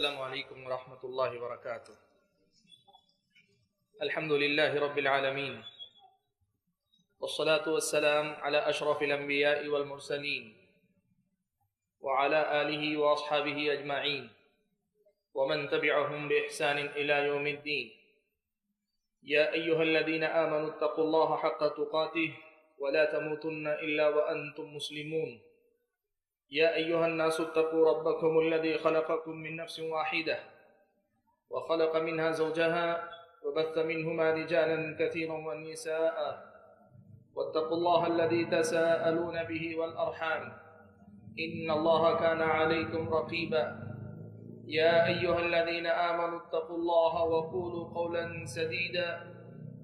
السلام عليكم ورحمة الله وبركاته. الحمد لله رب العالمين، والصلاة والسلام على أشرف الأنبياء والمرسلين وعلى آله وأصحابه أجمعين ومن تبعهم بإحسان إلى يوم الدين. يا أيها الذين آمنوا اتقوا الله حق تقاته ولا تموتن إلا وأنتم مسلمون. يا أيها الناس اتقوا ربكم الذي خلقكم من نفس واحدة وخلق منها زوجها وبث منهما رجالا كثيرا ونساء واتقوا الله الذي تساءلون به والأرحام إن الله كان عليكم رقيبا. يا أيها الذين آمنوا اتقوا الله وقولوا قولا سديدا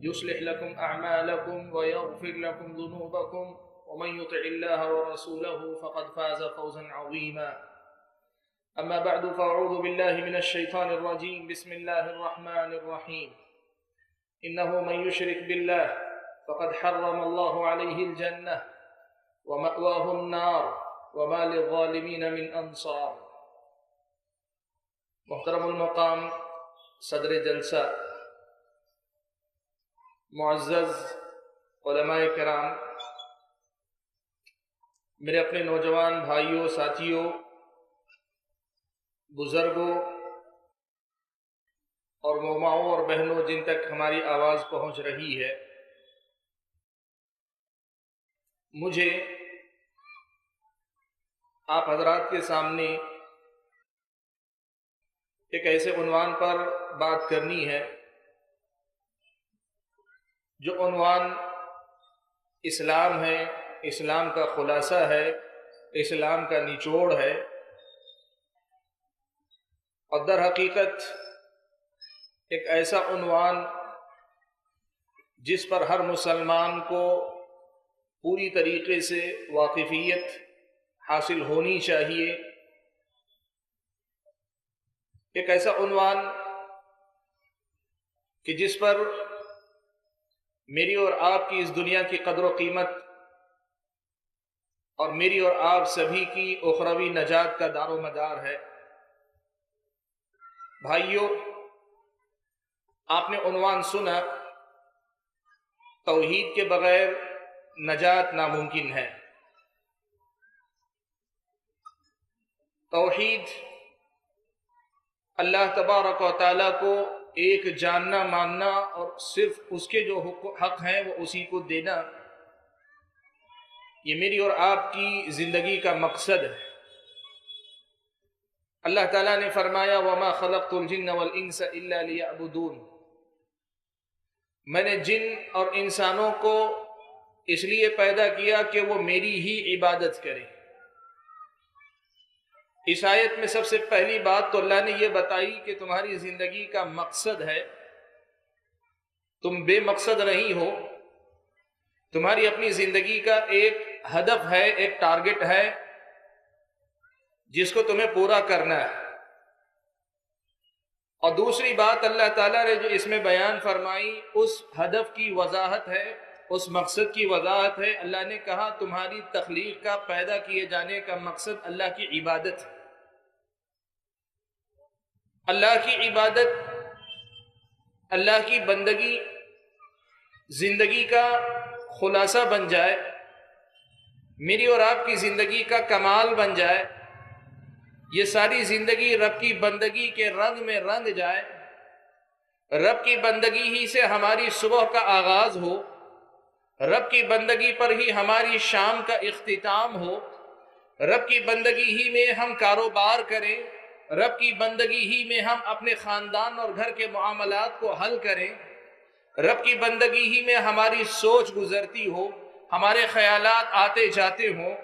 يصلح لكم أعمالكم ويغفر لكم ذنوبكم ومن يطع الله ورسوله فقد فاز فوزا عظيما. أما بعد فأعوذ بالله من الشيطان الرجيم. بسم الله الرحمن الرحيم. إنه من يشرك بالله فقد حرم الله عليه الجنة ومأواه النار وما للظالمين من أنصار. محترم المقام صدر جلسہ، معزز علماء کرام، میرے اپنے نوجوان بھائیوں، ساتھیوں، بزرگوں اور ماماؤں اور بہنوں جن تک ہماری آواز پہنچ رہی ہے، مجھے آپ حضرات کے سامنے ایک ایسے عنوان پر بات کرنی ہے جو عنوان اسلام ہے، اسلام کا خلاصہ ہے، اسلام کا نچوڑ ہے، اور در حقیقت ایک ایسا عنوان جس پر ہر مسلمان کو پوری طریقے سے واقفیت حاصل ہونی چاہیے، ایک ایسا عنوان کہ جس پر میری اور آپ کی اس دنیا کی قدر و قیمت اور میری اور آپ سبھی کی اخروی نجات کا دار و مدار ہے۔ بھائیوں، آپ نے عنوان سنا، توحید کے بغیر نجات ناممکن ہے۔ توحید اللہ تبارک و تعالیٰ کو ایک جاننا، ماننا اور صرف اس کے جو حق ہیں وہ اسی کو دینا، یہ میری اور آپ کی زندگی کا مقصد ہے۔ اللہ تعالیٰ نے فرمایا وَمَا خَلَقْتُ الْجِنَّ وَالْإِنسَ إِلَّا لِيَعْبُدُونَ، میں نے جن اور انسانوں کو اس لیے پیدا کیا کہ وہ میری ہی عبادت کریں۔ اس آیت میں سب سے پہلی بات تو اللہ نے یہ بتائی کہ تمہاری زندگی کا مقصد ہے، تم بے مقصد نہیں ہو، تمہاری اپنی زندگی کا ایک ہدف ہے، ایک ٹارگٹ ہے جس کو تمہیں پورا کرنا ہے۔ اور دوسری بات اللہ تعالیٰ نے جو اس میں بیان فرمائی اس ہدف کی وضاحت ہے، اس مقصد کی وضاحت ہے۔ اللہ نے کہا تمہاری تخلیق کا، پیدا کیے جانے کا مقصد اللہ کی عبادت ہے۔ اللہ کی عبادت، اللہ کی بندگی زندگی کا خلاصہ بن جائے، میری اور آپ کی زندگی کا کمال بن جائے، یہ ساری زندگی رب کی بندگی کے رنگ میں رنگ جائے، رب کی بندگی ہی سے ہماری صبح کا آغاز ہو، رب کی بندگی پر ہی ہماری شام کا اختتام ہو، رب کی بندگی ہی میں ہم کاروبار کریں، رب کی بندگی ہی میں ہم اپنے خاندان اور گھر کے معاملات کو حل کریں، رب کی بندگی ہی میں ہماری سوچ گزرتی ہو، ہمارے خیالات آتے جاتے ہوں،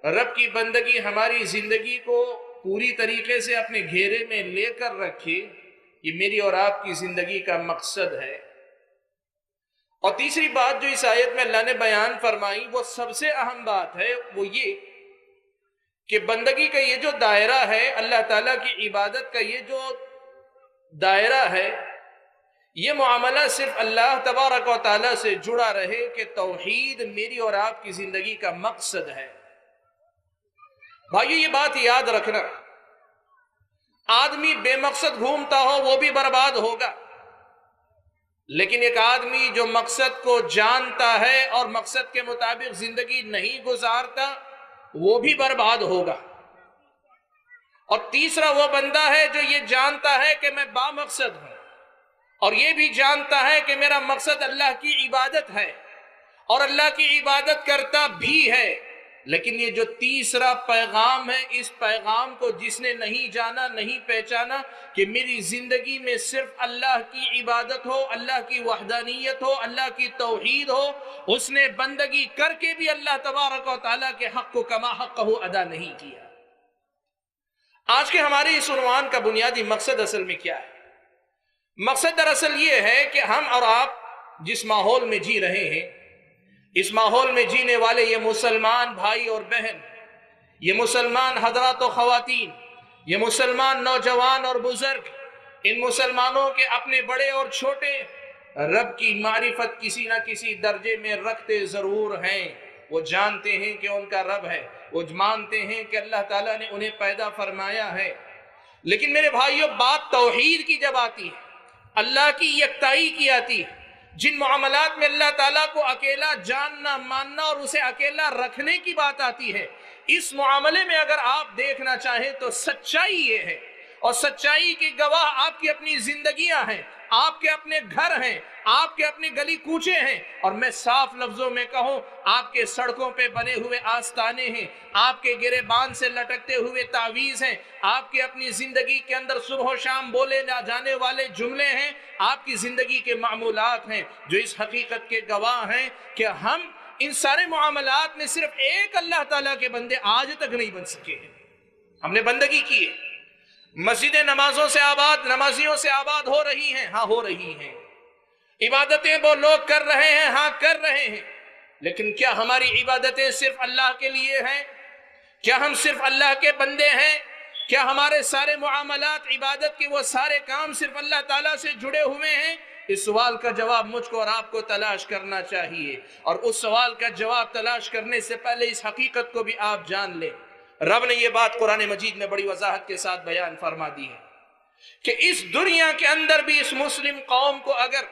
رب کی بندگی ہماری زندگی کو پوری طریقے سے اپنے گھیرے میں لے کر رکھے، یہ میری اور آپ کی زندگی کا مقصد ہے۔ اور تیسری بات جو اس آیت میں اللہ نے بیان فرمائی وہ سب سے اہم بات ہے، وہ یہ کہ بندگی کا یہ جو دائرہ ہے، اللہ تعالیٰ کی عبادت کا یہ جو دائرہ ہے، یہ معاملہ صرف اللہ تبارک و تعالیٰ سے جڑا رہے کہ توحید میری اور آپ کی زندگی کا مقصد ہے۔ بھائیو یہ بات یاد رکھنا، آدمی بے مقصد گھومتا ہو وہ بھی برباد ہوگا، لیکن ایک آدمی جو مقصد کو جانتا ہے اور مقصد کے مطابق زندگی نہیں گزارتا وہ بھی برباد ہوگا۔ اور تیسرا وہ بندہ ہے جو یہ جانتا ہے کہ میں با مقصد ہوں اور یہ بھی جانتا ہے کہ میرا مقصد اللہ کی عبادت ہے اور اللہ کی عبادت کرتا بھی ہے، لیکن یہ جو تیسرا پیغام ہے اس پیغام کو جس نے نہیں جانا، نہیں پہچانا کہ میری زندگی میں صرف اللہ کی عبادت ہو، اللہ کی وحدانیت ہو، اللہ کی توحید ہو، اس نے بندگی کر کے بھی اللہ تبارک و تعالیٰ کے حق کو کما حقہ ادا نہیں کیا۔ آج کے ہمارے اس عنوان کا بنیادی مقصد اصل میں کیا ہے؟ مقصد دراصل یہ ہے کہ ہم اور آپ جس ماحول میں جی رہے ہیں، اس ماحول میں جینے والے یہ مسلمان بھائی اور بہن، یہ مسلمان حضرات و خواتین، یہ مسلمان نوجوان اور بزرگ، ان مسلمانوں کے اپنے بڑے اور چھوٹے رب کی معرفت کسی نہ کسی درجے میں رکھتے ضرور ہیں۔ وہ جانتے ہیں کہ ان کا رب ہے، وہ مانتے ہیں کہ اللہ تعالیٰ نے انہیں پیدا فرمایا ہے، لیکن میرے بھائیوں بات توحید کی جب آتی ہے، اللہ کی یکتائی کی آتی ہے، جن معاملات میں اللہ تعالیٰ کو اکیلا جاننا، ماننا اور اسے اکیلا رکھنے کی بات آتی ہے، اس معاملے میں اگر آپ دیکھنا چاہیں تو سچائی یہ ہے، اور سچائی کی گواہ آپ کی اپنی زندگیاں ہیں، آپ کے اپنے گھر ہیں، آپ کے اپنے گلی کوچے ہیں، اور میں صاف لفظوں میں کہوں آپ کے سڑکوں پہ بنے ہوئے آستانے ہیں، آپ کے گریبان سے لٹکتے ہوئے تعویذ ہیں، آپ کے اپنی زندگی کے اندر صبح و شام بولے جانے والے جملے ہیں، آپ کی زندگی کے معمولات ہیں جو اس حقیقت کے گواہ ہیں کہ ہم ان سارے معاملات میں صرف ایک اللہ تعالیٰ کے بندے آج تک نہیں بن سکے ہیں۔ ہم نے بندگی کی ہے، مسجدیں نمازوں سے آباد، نمازیوں سے آباد ہو رہی ہیں، ہاں ہو رہی ہیں، عبادتیں وہ لوگ کر رہے ہیں، ہاں کر رہے ہیں، لیکن کیا ہماری عبادتیں صرف اللہ کے لیے ہیں؟ کیا ہم صرف اللہ کے بندے ہیں؟ کیا ہمارے سارے معاملات عبادت کے وہ سارے کام صرف اللہ تعالیٰ سے جڑے ہوئے ہیں؟ اس سوال کا جواب مجھ کو اور آپ کو تلاش کرنا چاہیے، اور اس سوال کا جواب تلاش کرنے سے پہلے اس حقیقت کو بھی آپ جان لیں۔ رب نے یہ بات قرآن مجید میں بڑی وضاحت کے ساتھ بیان فرما دی ہے کہ اس دنیا کے اندر بھی اس مسلم قوم کو اگر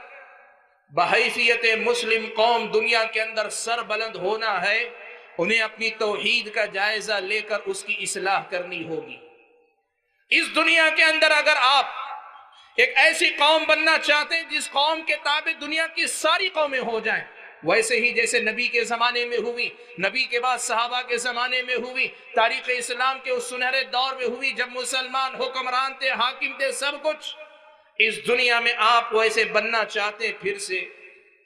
بحیثیت مسلم قوم دنیا کے اندر سر بلند ہونا ہے، انہیں اپنی توحید کا جائزہ لے کر اس کی اصلاح کرنی ہوگی۔ اس دنیا کے اندر اگر آپ ایک ایسی قوم بننا چاہتے ہیں جس قوم کے تابع دنیا کی ساری قومیں ہو جائیں، ویسے ہی جیسے نبی کے زمانے میں ہوئی، نبی کے بعد صحابہ کے زمانے میں ہوئی، تاریخ اسلام کے اس سنہرے دور میں ہوئی جب مسلمان حکمران تھے، حاکم تھے، سب کچھ، اس دنیا میں آپ ویسے بننا چاہتے ہیں، پھر سے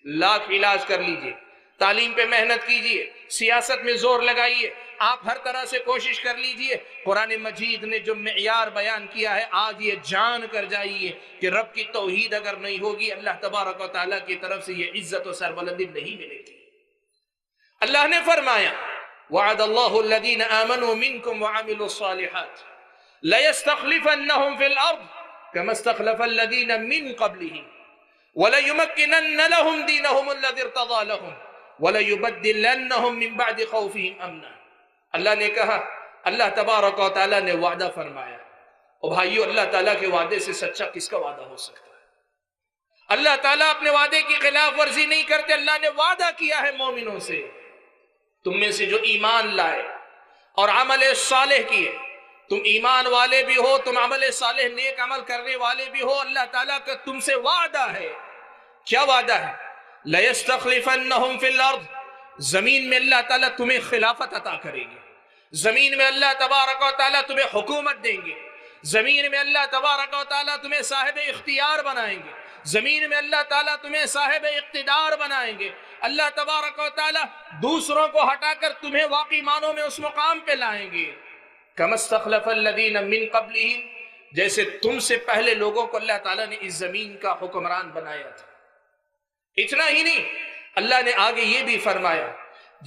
لاکھ علاج کر لیجئے، تعلیم پہ محنت کیجئے، سیاست میں زور لگائیے، آپ ہر طرح سے کوشش کر لیجئے، قرآن مجید نے جو معیار بیان کیا ہے آج یہ جان کر جائیے کہ رب کی توحید اگر نہیں ہوگی اللہ تبارک و تعالیٰ کی طرف سے یہ عزت و سربلندی نہیں ملے گی۔ اللہ نے فرمایا وعد اللہ الذین آمنوا منکم وعملوا الصالحات لَيَسْتَخْلِفَنَّهُمْ فِي الْأَرْضِ كَمَا اسْتَخْلَفَ الَّذِينَ مِنْ قَبْلِهِمْ وَلَيُمَكِّنَنَّ لَهُمْ دِينَهُمُ الَّذِي ارْتَضَىٰ لَهُمْ وَلَيُبَدِّلَنَّهُمْ مِنْ بَعْدِ خَوْفِهِمْ أَمْنًا۔ اللہ نے کہا، اللہ تبارک و تعالیٰ نے وعدہ فرمایا، اور بھائیو اللہ تعالیٰ کے وعدے سے سچا کس کا وعدہ ہو سکتا ہے؟ اللہ تعالیٰ اپنے وعدے کی خلاف ورزی نہیں کرتے، اللہ نے وعدہ کیا ہے مومنوں سے، تم میں سے جو ایمان لائے اور عمل صالح کیے، تم ایمان والے بھی ہو، تم عمل صالح نیک عمل کرنے والے بھی ہو، اللہ تعالیٰ کا تم سے وعدہ ہے۔ کیا وعدہ ہے؟ لَيَسْتَخْلِفَنَّهُمْ فِي الْأَرْضِ، زمین میں اللہ تعالیٰ تمہیں خلافت عطا کرے گے، زمین میں اللہ تبارک و تعالیٰ تمہیں حکومت دیں گے، زمین میں اللہ تبارک و تعالیٰ تمہیں صاحب اختیار بنائیں گے، زمین میں اللہ تعالیٰ تمہیں صاحب اقتدار بنائیں گے، اللہ تبارک و تعالیٰ دوسروں کو ہٹا کر تمہیں واقعی معنوں میں اس مقام پہ لائیں گے۔ كَمَا اسْتَخْلَفَ الَّذِينَ مِنْ قَبْلِهِمْ، جیسے تم سے پہلے لوگوں کو اللہ تعالیٰ نے اس زمین کا حکمران بنایا تھا۔ اتنا ہی نہیں، اللہ نے آگے یہ بھی فرمایا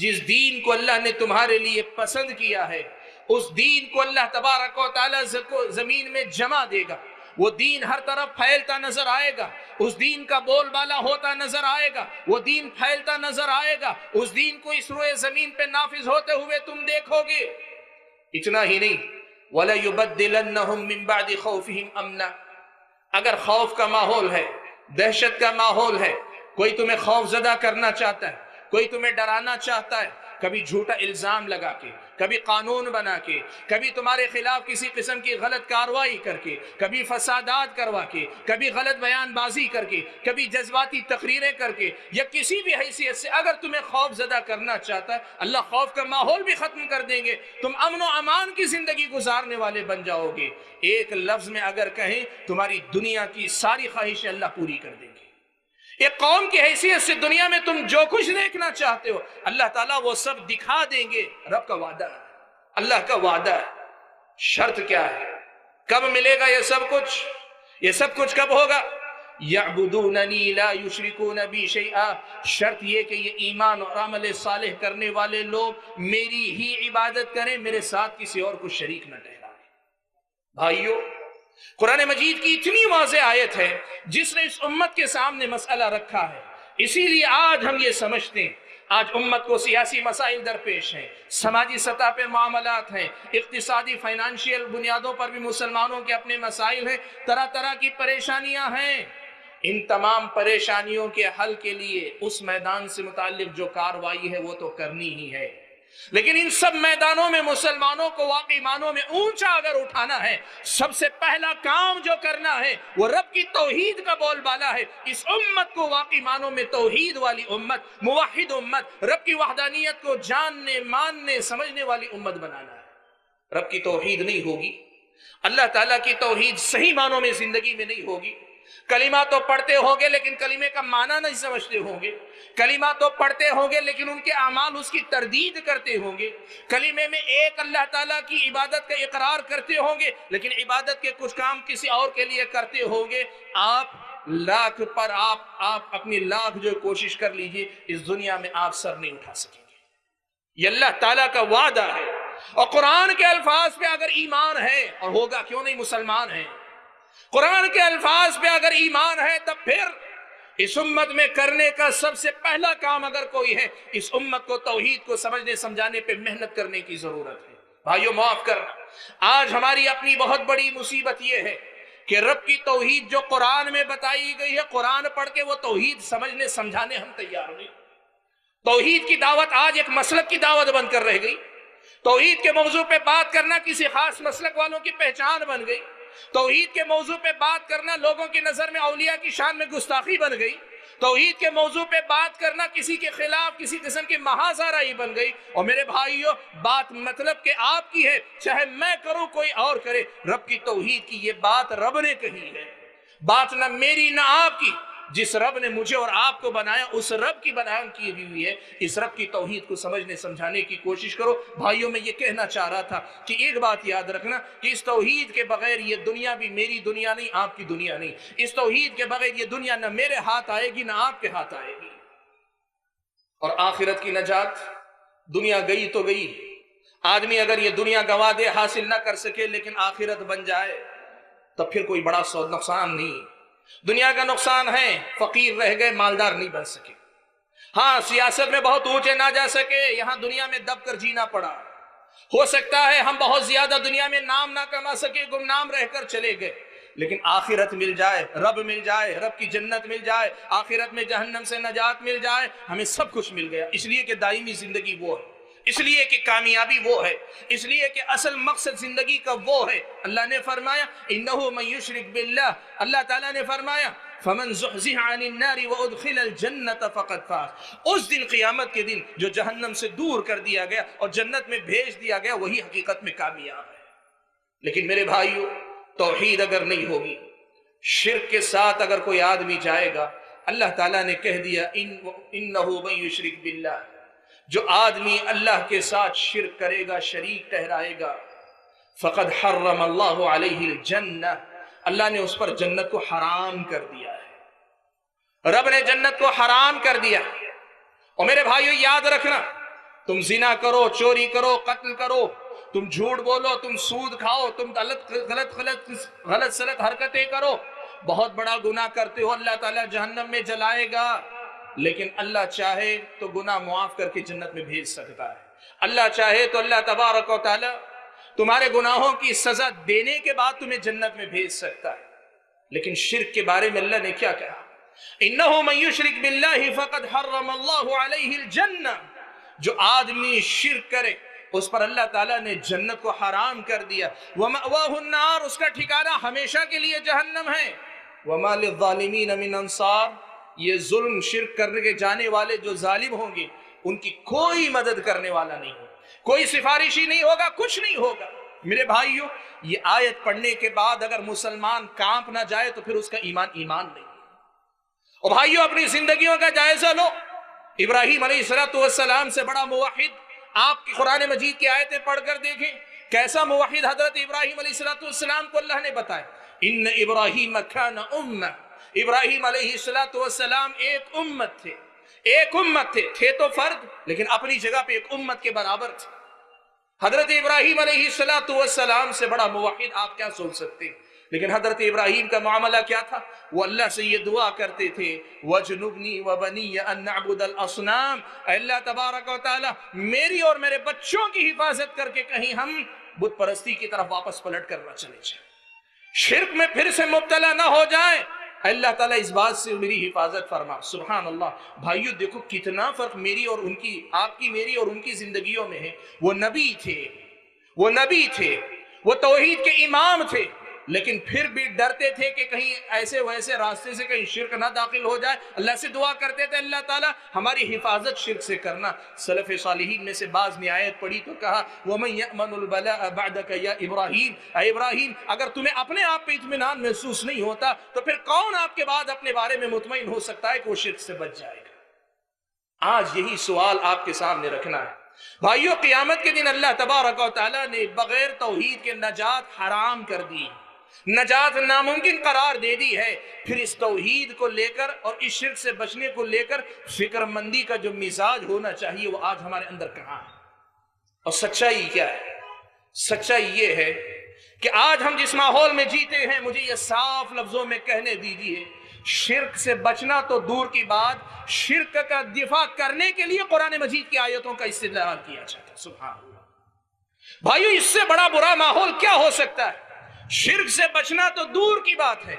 جس دین کو اللہ نے تمہارے لیے پسند کیا ہے اس دین کو اللہ تبارک و تعالیٰ زمین میں جمع دے گا، وہ دین ہر طرف پھیلتا نظر آئے گا، اس دین کا بول بالا ہوتا نظر آئے گا، وہ دین پھیلتا نظر آئے گا، اس دین کو اس روئے زمین پہ نافذ ہوتے ہوئے تم دیکھو گے۔ اتنا ہی نہیں، وَلَيُبَدِّلَنَّهُم مِّن بَعْدِ خَوْفِهِمْ أَمْنًا. اگر خوف کا ماحول ہے، دہشت کا ماحول ہے، کوئی تمہیں خوف زدہ کرنا چاہتا ہے، کوئی تمہیں ڈرانا چاہتا ہے، کبھی جھوٹا الزام لگا کے، کبھی قانون بنا کے، کبھی تمہارے خلاف کسی قسم کی غلط کارروائی کر کے، کبھی فسادات کروا کے، کبھی غلط بیان بازی کر کے، کبھی جذباتی تقریریں کر کے، یا کسی بھی حیثیت سے اگر تمہیں خوف زدہ کرنا چاہتا ہے، اللہ خوف کا ماحول بھی ختم کر دیں گے، تم امن و امان کی زندگی گزارنے والے بن جاؤ گے. ایک لفظ میں اگر کہیں، تمہاری دنیا کی ساری خواہشیں اللہ پوری کر دیں گے. ایک قوم کی حیثیت سے دنیا میں تم جو کچھ دیکھنا چاہتے ہو اللہ تعالیٰ وہ سب دکھا دیں گے. رب کا وعدہ ہے، اللہ کا وعدہ ہے. شرط کیا ہے؟ کب ملے گا یہ سب کچھ؟ یہ سب کچھ کب ہوگا؟ یعبدوننی لا یشرکون بی شیئا. شرط یہ کہ یہ ایمان اور عمل صالح کرنے والے لوگ میری ہی عبادت کریں، میرے ساتھ کسی اور کو شریک نہ ٹھہرائیں. بھائیو، قرآن مجید کی اتنی واضح آیت ہے جس نے اس امت کے سامنے مسئلہ رکھا ہے. اسی لیے آج ہم یہ سمجھتے ہیں، آج امت کو سیاسی مسائل درپیش ہیں، سماجی سطح پہ معاملات ہیں، اقتصادی فائنانشیل بنیادوں پر بھی مسلمانوں کے اپنے مسائل ہیں، طرح طرح کی پریشانیاں ہیں. ان تمام پریشانیوں کے حل کے لیے اس میدان سے متعلق جو کارروائی ہے وہ تو کرنی ہی ہے. لیکن ان سب میدانوں میں مسلمانوں کو واقعی معنوں میں اونچا اگر اٹھانا ہے، سب سے پہلا کام جو کرنا ہے وہ رب کی توحید کا بول بالا ہے. اس امت کو واقعی معنوں میں توحید والی امت، موحد امت، رب کی وحدانیت کو جاننے، ماننے، سمجھنے والی امت بنانا ہے. رب کی توحید نہیں ہوگی، اللہ تعالیٰ کی توحید صحیح معنوں میں زندگی میں نہیں ہوگی. کلمہ تو پڑھتے ہوں گے لیکن کلمے کا معنی نہیں سمجھتے ہوں گے. کلمہ تو پڑھتے ہوں گے لیکن ان کے اعمال اس کی تردید کرتے ہوں گے. کلمے میں ایک اللہ تعالیٰ کی عبادت کا اقرار کرتے ہوں گے لیکن عبادت کے کچھ کام کسی اور کے لیے کرتے ہوں گے. آپ لاکھ پر آپ اپنی لاکھ جو کوشش کر لیجئے، اس دنیا میں آپ سر نہیں اٹھا سکیں گے. یہ اللہ تعالیٰ کا وعدہ ہے. اور قرآن کے الفاظ پہ اگر ایمان ہے، اور ہوگا کیوں نہیں، مسلمان ہیں، قرآن کے الفاظ پہ اگر ایمان ہے، تب پھر اس امت میں کرنے کا سب سے پہلا کام اگر کوئی ہے، اس امت کو توحید کو سمجھنے سمجھانے پہ محنت کرنے کی ضرورت ہے. بھائیو معاف کرنا، آج ہماری اپنی بہت بڑی مصیبت یہ ہے کہ رب کی توحید جو قرآن میں بتائی گئی ہے، قرآن پڑھ کے وہ توحید سمجھنے سمجھانے ہم تیار نہیں. توحید کی دعوت آج ایک مسلک کی دعوت بن کر رہ گئی. توحید کے موضوع پہ بات کرنا کسی خاص مسلک والوں کی پہچان بن گئی. توحید کے موضوع پہ بات کرنا لوگوں کی نظر میں اولیاء کی شان میں گستاخی بن گئی. توحید کے موضوع پہ بات کرنا کسی کے خلاف کسی قسم کی محاذ آرائی بن گئی. اور میرے بھائیو، بات مطلب کہ آپ کی ہے، چاہے میں کروں کوئی اور کرے. رب کی توحید کی یہ بات رب نے کہی ہے، بات نہ میری نہ آپ کی. جس رب نے مجھے اور آپ کو بنایا اس رب کی بیان کی ہوئی ہے. اس رب کی توحید کو سمجھنے سمجھانے کی کوشش کرو. بھائیوں، میں یہ کہنا چاہ رہا تھا کہ ایک بات یاد رکھنا کہ اس توحید کے بغیر یہ دنیا بھی میری دنیا نہیں، آپ کی دنیا نہیں. اس توحید کے بغیر یہ دنیا نہ میرے ہاتھ آئے گی نہ آپ کے ہاتھ آئے گی. اور آخرت کی نجات، دنیا گئی تو گئی. آدمی اگر یہ دنیا گوا دے، حاصل نہ کر سکے، لیکن آخرت بن جائے تو پھر کوئی بڑا نقصان نہیں. دنیا کا نقصان ہے، فقیر رہ گئے، مالدار نہیں بن سکے. ہاں، سیاست میں بہت اونچے نہ جا سکے، یہاں دنیا میں دب کر جینا پڑا. ہو سکتا ہے ہم بہت زیادہ دنیا میں نام نہ کما سکے، گمنام رہ کر چلے گئے، لیکن آخرت مل جائے، رب مل جائے، رب کی جنت مل جائے، آخرت میں جہنم سے نجات مل جائے، ہمیں سب کچھ مل گیا. اس لیے کہ دائمی زندگی وہ ہے، اس لیے کہ کامیابی وہ ہے، اس لیے کہ اصل مقصد زندگی کا وہ ہے. اللہ نے فرمایا انہ من یشرک باللہ، اللہ تعالیٰ نے فرمایا فمن زحزح عن النار وادخل الجنت فقد فاز. اس دن، قیامت کے دن، جو جہنم سے دور کر دیا گیا اور جنت میں بھیج دیا گیا، وہی حقیقت میں کامیاب ہے. لیکن میرے بھائیو، توحید اگر نہیں ہوگی، شرک کے ساتھ اگر کوئی آدمی جائے گا، اللہ تعالیٰ نے کہہ دیا انہ من یشرک باللہ، جو آدمی اللہ کے ساتھ شرک کرے گا، شریک ٹھہرائے گا، فقد حرم اللہ علیہ الجنہ، اللہ نے اس پر جنت کو حرام کر دیا ہے. رب نے جنت کو حرام کر دیا. اور میرے بھائیو یاد رکھنا، تم زنا کرو، چوری کرو، قتل کرو، تم جھوٹ بولو، تم سود کھاؤ، تم غلط سلط حرکتیں کرو، بہت بڑا گناہ کرتے ہو، اللہ تعالیٰ جہنم میں جلائے گا. لیکن اللہ چاہے تو گناہ معاف کر کے جنت میں بھیج سکتا ہے. اللہ چاہے تو اللہ تبارک و تعالی تمہارے گناہوں کی سزا دینے کے بعد تمہیں جنت میں بھیج سکتا ہے۔ لیکن شرک کے بارے میں اللہ نے کیا کہا؟ انہ من یشرک باللہ فقد حرم اللہ علیہ الجنہ، جو آدمی شرک کرے اس پر اللہ تعالیٰ نے جنت کو حرام کر دیا۔ ومأواہ النار، اس کا ٹھکانہ ہمیشہ کے لیے جہنم ہے۔ وما للظالمین من انصار، یہ ظلم شرک کرنے کے جانے والے جو ظالم ہوں گے ان کی کوئی مدد کرنے والا نہیں ہوگا، کوئی سفارشی نہیں ہوگا، کچھ نہیں ہوگا۔ میرے بھائیو، یہ آیت پڑھنے کے بعد اگر مسلمان کانپ نہ جائے تو پھر اس کا ایمان نہیں۔ اور بھائیو، اپنی زندگیوں کا جائزہ لو۔ ابراہیم علیہ السلام سے بڑا موحد آپ کی قرآن مجید کی آیتیں پڑھ کر دیکھیں، کیسا موحد حضرت ابراہیم علیہ السلام کو اللہ نے بتایا۔ ان ابراہیم کان امہ، ابراہیم علیہ السلام ایک امت تھے، تھے تو فرد لیکن اپنی جگہ پہ ایک امت کے برابر تھے۔ حضرت ابراہیم علیہ السلام سے بڑا موحد آپ کیا سوچ سکتے؟ لیکن حضرت ابراہیم کا معاملہ کیا تھا؟ وہ اللہ سے یہ دعا کرتے تھے، وَجْنُبْنِي وَبَنِيَّ أَن نَعْبُدَ الْأَصْنَامَ، اے اللہ تبارک و تعالی میری اور میرے بچوں کی حفاظت کر کے کہیں ہم بت پرستی کی طرف واپس پلٹ کر نہ چلے جائیں، شرک میں پھر سے مبتلا نہ ہو جائیں، اللہ تعالیٰ اس بات سے میری حفاظت فرما۔ سبحان اللہ۔ بھائیو دیکھو کتنا فرق میری اور ان کی، آپ کی میری اور ان کی زندگیوں میں ہے۔ وہ نبی تھے، وہ توحید کے امام تھے، لیکن پھر بھی ڈرتے تھے کہ کہیں ایسے ویسے راستے سے کہیں شرک نہ داخل ہو جائے، اللہ سے دعا کرتے تھے اللہ تعالیٰ ہماری حفاظت شرک سے کرنا۔ سلف صالحین میں سے بعض نے آیت پڑھی تو کہا وَمَن يَأْمَنُ الْبَلَاءَ بَعْدَكَ يَا إِبْرَاهِيمُ، اے ابراہیم اگر تمہیں اپنے آپ پہ اطمینان محسوس نہیں ہوتا تو پھر کون آپ کے بعد اپنے بارے میں مطمئن ہو سکتا ہے کہ وہ شرک سے بچ جائے گا؟ آج یہی سوال آپ کے سامنے رکھنا ہے۔ بھائیو، قیامت کے دن اللہ تبارک و تعالیٰ نے بغیر توحید کے نجات حرام کر دی، نجات ناممکن قرار دے دی ہے۔ پھر اس توحید کو لے کر اور اس شرک سے بچنے کو لے کر فکر مندی کا جو مزاج ہونا چاہیے وہ آج ہمارے اندر کہاں ہے؟ اور سچائی کیا ہے؟ سچائی یہ ہے کہ آج ہم جس ماحول میں جیتے ہیں، مجھے یہ صاف لفظوں میں کہنے دیجیے، شرک سے بچنا تو دور کی بات، شرک کا دفاع کرنے کے لیے قرآن مجید کی آیتوں کا استدلال کیا جاتا ہے۔ سبحان اللہ۔ بھائیو، اس سے بڑا برا ماحول کیا ہو سکتا ہے؟ شرک سے بچنا تو دور کی بات ہے،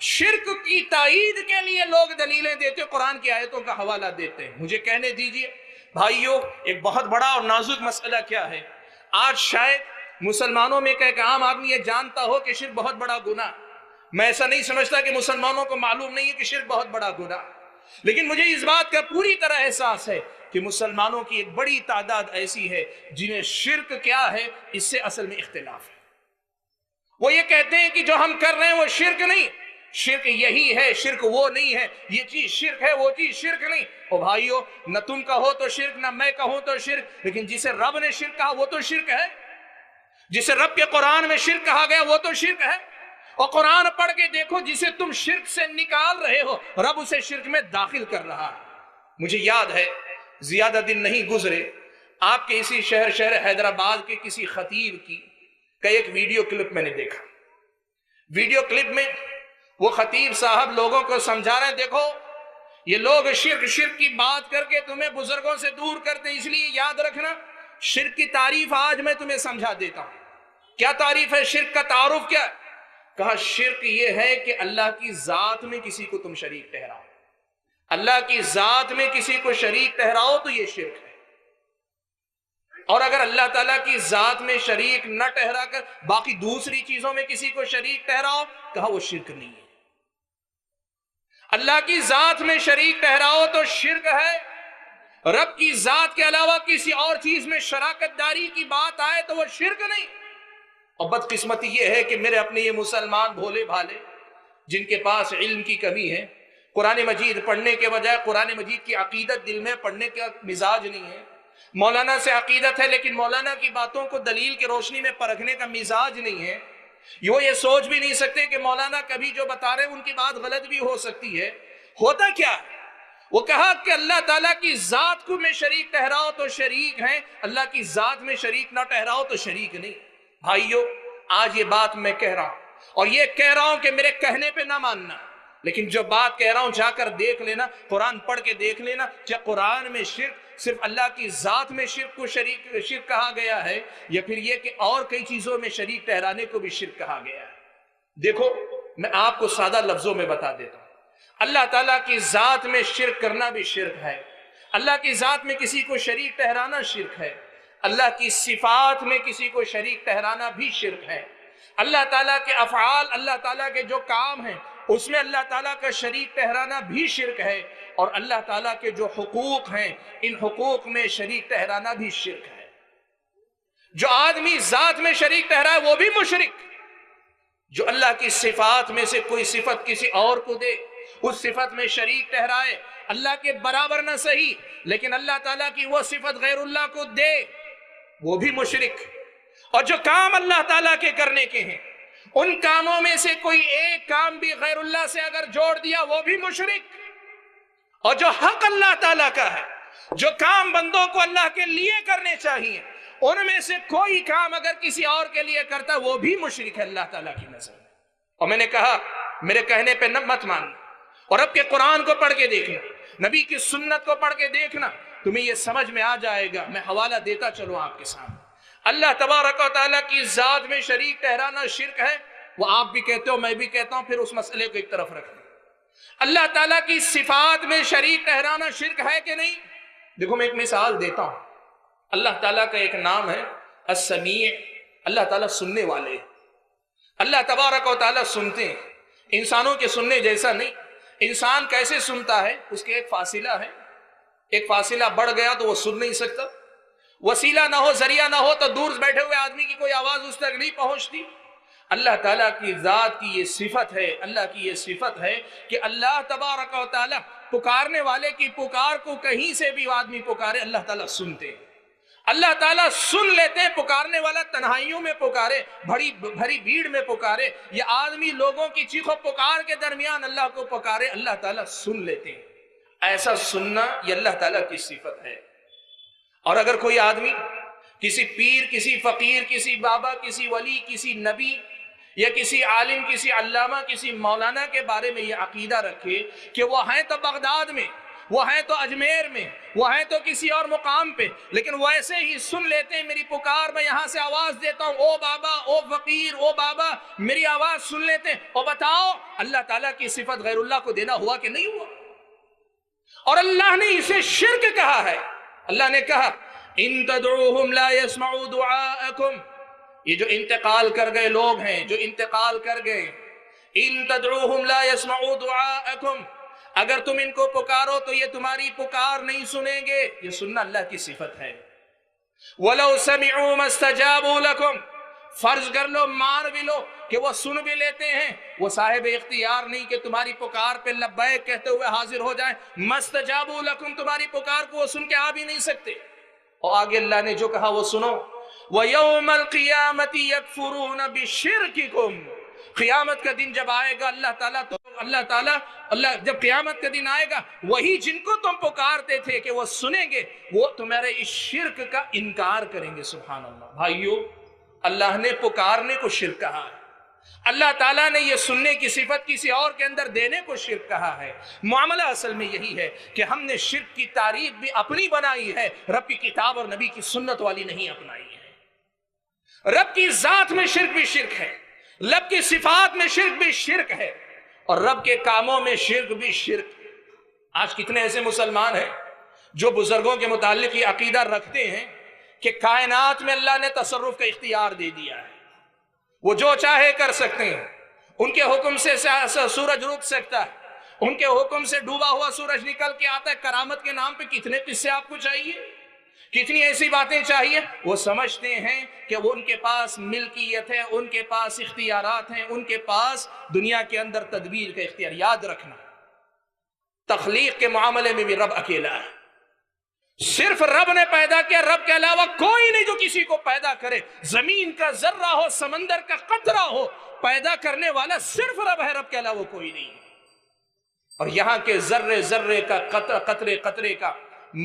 شرک کی تائید کے لیے لوگ دلیلیں دیتے، قرآن کی آیتوں کا حوالہ دیتے ہیں۔ مجھے کہنے دیجئے بھائیو، ایک بہت بڑا اور نازک مسئلہ کیا ہے؟ آج شاید مسلمانوں میں ایک عام آدمی یہ جانتا ہو کہ شرک بہت بڑا گناہ، میں ایسا نہیں سمجھتا کہ مسلمانوں کو معلوم نہیں ہے کہ شرک بہت بڑا گناہ، لیکن مجھے اس بات کا پوری طرح احساس ہے کہ مسلمانوں کی ایک بڑی تعداد ایسی ہے جنہیں شرک کیا ہے اس سے اصل میں اختلاف ہے۔ وہ یہ کہتے ہیں کہ جو ہم کر رہے ہیں وہ شرک نہیں، شرک یہی ہے، شرک وہ نہیں ہے، یہ چیز شرک ہے، وہ چیز شرک نہیں۔ او بھائیو، نہ تم کہو تو شرک، نہ میں کہوں تو شرک، لیکن جسے رب نے شرک کہا وہ تو شرک ہے، جسے رب کے قرآن میں شرک کہا گیا وہ تو شرک ہے۔ اور قرآن پڑھ کے دیکھو، جسے تم شرک سے نکال رہے ہو رب اسے شرک میں داخل کر رہا ہے۔ مجھے یاد ہے، زیادہ دن نہیں گزرے، آپ کے اسی شہر حیدرآباد کے کسی خطیب کی ایک ویڈیو کلپ میں نے دیکھا۔ ویڈیو کلپ میں وہ خطیب صاحب لوگوں کو سمجھا رہے ہیں، دیکھو یہ لوگ شرک کی بات کر کے تمہیں بزرگوں سے دور کرتے، اس لیے یاد رکھنا شرک کی تعریف آج میں تمہیں سمجھا دیتا ہوں۔ کیا تعریف ہے شرک کا؟ تعارف کیا ہے؟ کہا شرک یہ ہے کہ اللہ کی ذات میں کسی کو تم شریک ٹھہراؤ، اللہ کی ذات میں کسی کو شریک ٹھہراؤ تو یہ شرک ہے، اور اگر اللہ تعالیٰ کی ذات میں شریک نہ ٹھہرا کر باقی دوسری چیزوں میں کسی کو شریک ٹھہراؤ، کہا وہ شرک نہیں ہے۔ اللہ کی ذات میں شریک ٹھہراؤ تو شرک ہے، رب کی ذات کے علاوہ کسی اور چیز میں شراکت داری کی بات آئے تو وہ شرک نہیں۔ اور بدقسمتی یہ ہے کہ میرے اپنے یہ مسلمان بھولے بھالے جن کے پاس علم کی کمی ہے، قرآن مجید پڑھنے کے بجائے قرآن مجید کی عقیدت دل میں پڑھنے کا مزاج نہیں ہے، مولانا سے عقیدت ہے لیکن مولانا کی باتوں کو دلیل کی روشنی میں پرکھنے کا مزاج نہیں ہے، یہ سوچ بھی نہیں سکتے کہ مولانا کبھی جو بتا رہے ہیں ان کی بات غلط بھی ہو سکتی ہے۔ ہوتا کیا ہے؟ وہ کہا کہ اللہ تعالیٰ کی ذات کو میں شریک ٹھہراؤ تو شریک ہیں، اللہ کی ذات میں شریک نہ ٹھہراؤ تو شریک نہیں۔ بھائیو، آج یہ بات میں کہہ رہا ہوں، اور یہ کہہ رہا ہوں کہ میرے کہنے پہ نہ ماننا، لیکن جو بات کہہ رہا ہوں جا کر دیکھ لینا، قرآن پڑھ کے دیکھ لینا، کیا قرآن میں شرک صرف اللہ کی ذات میں شرک کو شرک کہا گیا ہے، یا پھر یہ کہ اور کئی چیزوں میں شریک ٹھہرانے کو بھی شرک کہا گیا ہے؟ دیکھو میں آپ کو سادہ لفظوں میں بتا دیتا ہوں۔ اللہ تعالیٰ کی ذات میں شرک کرنا بھی شرک ہے، اللہ کی ذات میں کسی کو شریک ٹھہرانا شرک ہے، اللہ کی صفات میں کسی کو شریک ٹھہرانا بھی شرک ہے، اللہ تعالیٰ کے افعال، اللہ تعالیٰ کے جو کام ہیں اس میں اللہ تعالیٰ کا شریک ٹھہرانا بھی شرک ہے، اور اللہ تعالیٰ کے جو حقوق ہیں ان حقوق میں شریک ٹھہرانا بھی شرک ہے۔ جو آدمی ذات میں شریک ٹھہرائے وہ بھی مشرک، جو اللہ کی صفات میں سے کوئی صفت کسی اور کو دے، اس صفت میں شریک ٹھہرائے، اللہ کے برابر نہ صحیح لیکن اللہ تعالیٰ کی وہ صفت غیر اللہ کو دے، وہ بھی مشرک۔ اور جو کام اللہ تعالیٰ کے کرنے کے ہیں ان کاموں میں سے کوئی ایک کام بھی غیر اللہ سے اگر جوڑ دیا وہ بھی مشرک۔ اور جو حق اللہ تعالیٰ کا ہے، جو کام بندوں کو اللہ کے لیے کرنے چاہیے، ان میں سے کوئی کام اگر کسی اور کے لیے کرتا وہ بھی مشرک ہے اللہ تعالیٰ کی نظر میں۔ اور میں نے کہا میرے کہنے پہ مت ماننا، اور اب کے قرآن کو پڑھ کے دیکھنا، نبی کی سنت کو پڑھ کے دیکھنا، تمہیں یہ سمجھ میں آ جائے گا۔ میں حوالہ دیتا چلوں آپ کے سامنے۔ اللہ تبارک و تعالیٰ کی ذات میں شریک ٹھہرانا شرک ہے، وہ آپ بھی کہتے ہو میں بھی کہتا ہوں، پھر اس مسئلے کو ایک طرف رکھ دیں۔ اللہ تعالیٰ کی صفات میں شریک ٹھہرانا شرک ہے کہ نہیں؟ دیکھو میں ایک مثال دیتا ہوں۔ اللہ تعالیٰ کا ایک نام ہے السمیع، اللہ تعالیٰ سننے والے، اللہ تبارک و تعالیٰ سنتے ہیں، انسانوں کے سننے جیسا نہیں۔ انسان کیسے سنتا ہے؟ اس کے ایک فاصلہ ہے، ایک فاصلہ بڑھ گیا تو وہ سن نہیں سکتا، وسیلہ نہ ہو، ذریعہ نہ ہو تو دور بیٹھے ہوئے آدمی کی کوئی آواز اس تک نہیں پہنچتی۔ اللہ تعالیٰ کی ذات کی یہ صفت ہے، اللہ کی یہ صفت ہے کہ اللہ تبارک و تعالیٰ پکارنے والے کی پکار کو کہیں سے بھی آدمی پکارے اللہ تعالیٰ سنتے ہیں، اللہ تعالیٰ سن لیتے ہیں۔ پکارنے والا تنہائیوں میں پکارے، بھری بھیڑ میں پکارے، یا آدمی لوگوں کی چیخ و پکار کے درمیان اللہ کو پکارے، اللہ تعالیٰ سن لیتے ہیں۔ ایسا سننا یہ اللہ تعالیٰ کی صفت ہے۔ اور اگر کوئی آدمی کسی پیر، کسی فقیر، کسی بابا، کسی ولی، کسی نبی یا کسی عالم، کسی علامہ، کسی مولانا کے بارے میں یہ عقیدہ رکھے کہ وہ ہیں تو بغداد میں، وہ ہیں تو اجمیر میں، وہ ہیں تو کسی اور مقام پہ، لیکن وہ ایسے ہی سن لیتے ہیں میری پکار، میں یہاں سے آواز دیتا ہوں، او بابا، او فقیر، او بابا، میری آواز سن لیتے ہیں۔ اور بتاؤ اللہ تعالیٰ کی صفت غیر اللہ کو دینا ہوا کہ نہیں ہوا؟ اور اللہ نے اسے شرک کہا ہے۔ اللہ نے کہا ان تدعوہم لا يسمعوا دعاءکم، یہ جو انتقال کر گئے لوگ ہیں، جو انتقال کر گئے، ان تدعوہم لا يسمعوا دعاءکم، اگر تم ان کو پکارو تو یہ تمہاری پکار نہیں سنیں گے۔ یہ سننا اللہ کی صفت ہے۔ وَلَوْ سَمِعُوا مَا اسْتَجَابُوا لَكُمْ، فرض کر لو، مان بھی لو کہ وہ سن بھی لیتے ہیں، وہ صاحب اختیار نہیں کہ تمہاری پکار پہ لبیک کہتے ہوئے حاضر ہو جائیں۔ مَا اسْتَجَابُوا لَكُمْ، تمہاری پکار کو وہ سن کے آ بھی نہیں سکتے۔ اور آگے اللہ نے جو کہا وہ سنو، وَيَوْمَ الْقِيَامَةِ يَكْفُرُونَ بِشِرْكِكُمْ، قیامت کا دن جب آئے گا اللہ جب قیامت کا دن آئے گا، وہی جن کو تم پکارتے تھے کہ وہ سنیں گے، وہ تمہارے اس شرک کا انکار کریں گے۔ سبحان اللہ۔ بھائیو، اللہ نے پکارنے کو شرک کہا ہے، اللہ تعالیٰ نے یہ سننے کی صفت کسی اور کے اندر دینے کو شرک کہا ہے۔ معاملہ اصل میں یہی ہے کہ ہم نے شرک کی تعریف بھی اپنی بنائی ہے، رب کی کتاب اور نبی کی سنت والی نہیں اپنائی ہے۔ رب کی ذات میں شرک بھی شرک ہے، رب کی صفات میں شرک بھی شرک ہے، اور رب کے کاموں میں شرک بھی شرک۔ آج کتنے ایسے مسلمان ہیں جو بزرگوں کے متعلق یہ عقیدہ رکھتے ہیں کہ کائنات میں اللہ نے تصرف کا اختیار دے دیا ہے، وہ جو چاہے کر سکتے ہیں، ان کے حکم سے سورج رک سکتا ہے، ان کے حکم سے ڈوبا ہوا سورج نکل کے آتا ہے۔ کرامت کے نام پہ کتنے قصے آپ کو چاہیے، کتنی ایسی باتیں چاہیے؟ وہ سمجھتے ہیں کہ وہ ان کے پاس ملکیت ہے، ان کے پاس اختیارات ہیں، ان کے پاس دنیا کے اندر تدبیر کا اختیار۔ یاد رکھنا، تخلیق کے معاملے میں بھی رب اکیلا ہے، صرف رب نے پیدا کیا، رب کے علاوہ کوئی نہیں جو کسی کو پیدا کرے۔ زمین کا ذرہ ہو، سمندر کا قطرہ ہو، پیدا کرنے والا صرف رب ہے، رب کے علاوہ کوئی نہیں۔ اور یہاں کے ذرے ذرے کا، قطرے قطرے کا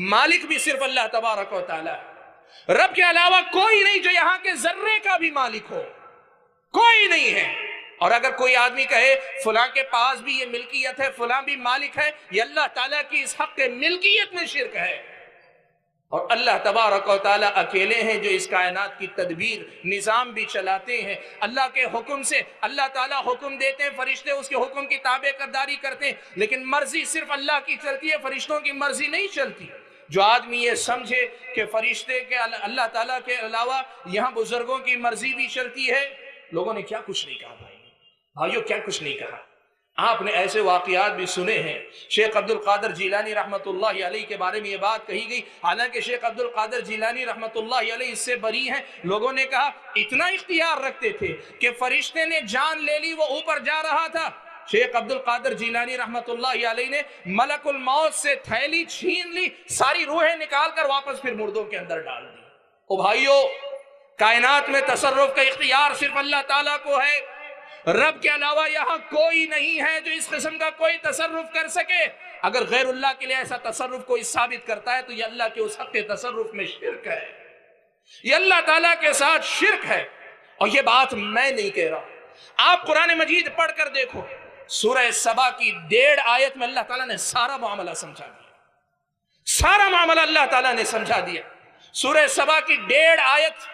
مالک بھی صرف اللہ تبارک و تعالی ہے، رب کے علاوہ کوئی نہیں جو یہاں کے ذرے کا بھی مالک ہو، کوئی نہیں ہے۔ اور اگر کوئی آدمی کہے فلاں کے پاس بھی یہ ملکیت ہے، فلاں بھی مالک ہے، یہ اللہ تعالیٰ کی اس حق کے ملکیت میں شرک ہے۔ اور اللہ تبارک و تعالیٰ اکیلے ہیں جو اس کائنات کی تدبیر نظام بھی چلاتے ہیں۔ اللہ کے حکم سے اللہ تعالیٰ حکم دیتے ہیں، فرشتے اس کے حکم کی تابع داری کرتے ہیں، لیکن مرضی صرف اللہ کی چلتی ہے، فرشتوں کی مرضی نہیں چلتی۔ جو آدمی یہ سمجھے کہ فرشتے کے اللہ تعالیٰ کے علاوہ یہاں بزرگوں کی مرضی بھی چلتی ہے، لوگوں نے کیا کچھ نہیں کہا بھائیو، کیا کچھ نہیں کہا۔ آپ نے ایسے واقعات بھی سنے ہیں۔ شیخ عبد القادر جیلانی رحمت اللہ علیہ کے بارے میں یہ بات کہی گئی، حالانکہ شیخ عبد القادر جیلانی رحمت اللہ علیہ اس سے بری ہیں۔ لوگوں نے کہا اتنا اختیار رکھتے تھے کہ فرشتے نے جان لے لی، وہ اوپر جا رہا تھا، شیخ عبد القادر جیلانی رحمت اللہ علیہ نے ملک الموت سے تھیلی چھین لی، ساری روحیں نکال کر واپس پھر مردوں کے اندر ڈال دی۔ او بھائیو، کائنات میں تصرف کا اختیار صرف اللہ تعالیٰ کو ہے، رب کے علاوہ یہاں کوئی نہیں ہے جو اس قسم کا کوئی تصرف کر سکے۔ اگر غیر اللہ کے لیے ایسا تصرف کوئی ثابت کرتا ہے تو یہ اللہ کے اس حق کے تصرف میں شرک ہے، یہ اللہ تعالیٰ کے ساتھ شرک ہے۔ اور یہ بات میں نہیں کہہ رہا، آپ قرآن مجید پڑھ کر دیکھو، سورہ سبا کی 1.5 آیت میں اللہ تعالیٰ نے سارا معاملہ سمجھا دیا، سارا معاملہ اللہ تعالیٰ نے سمجھا دیا۔ سورہ سبا کی 1.5 آیت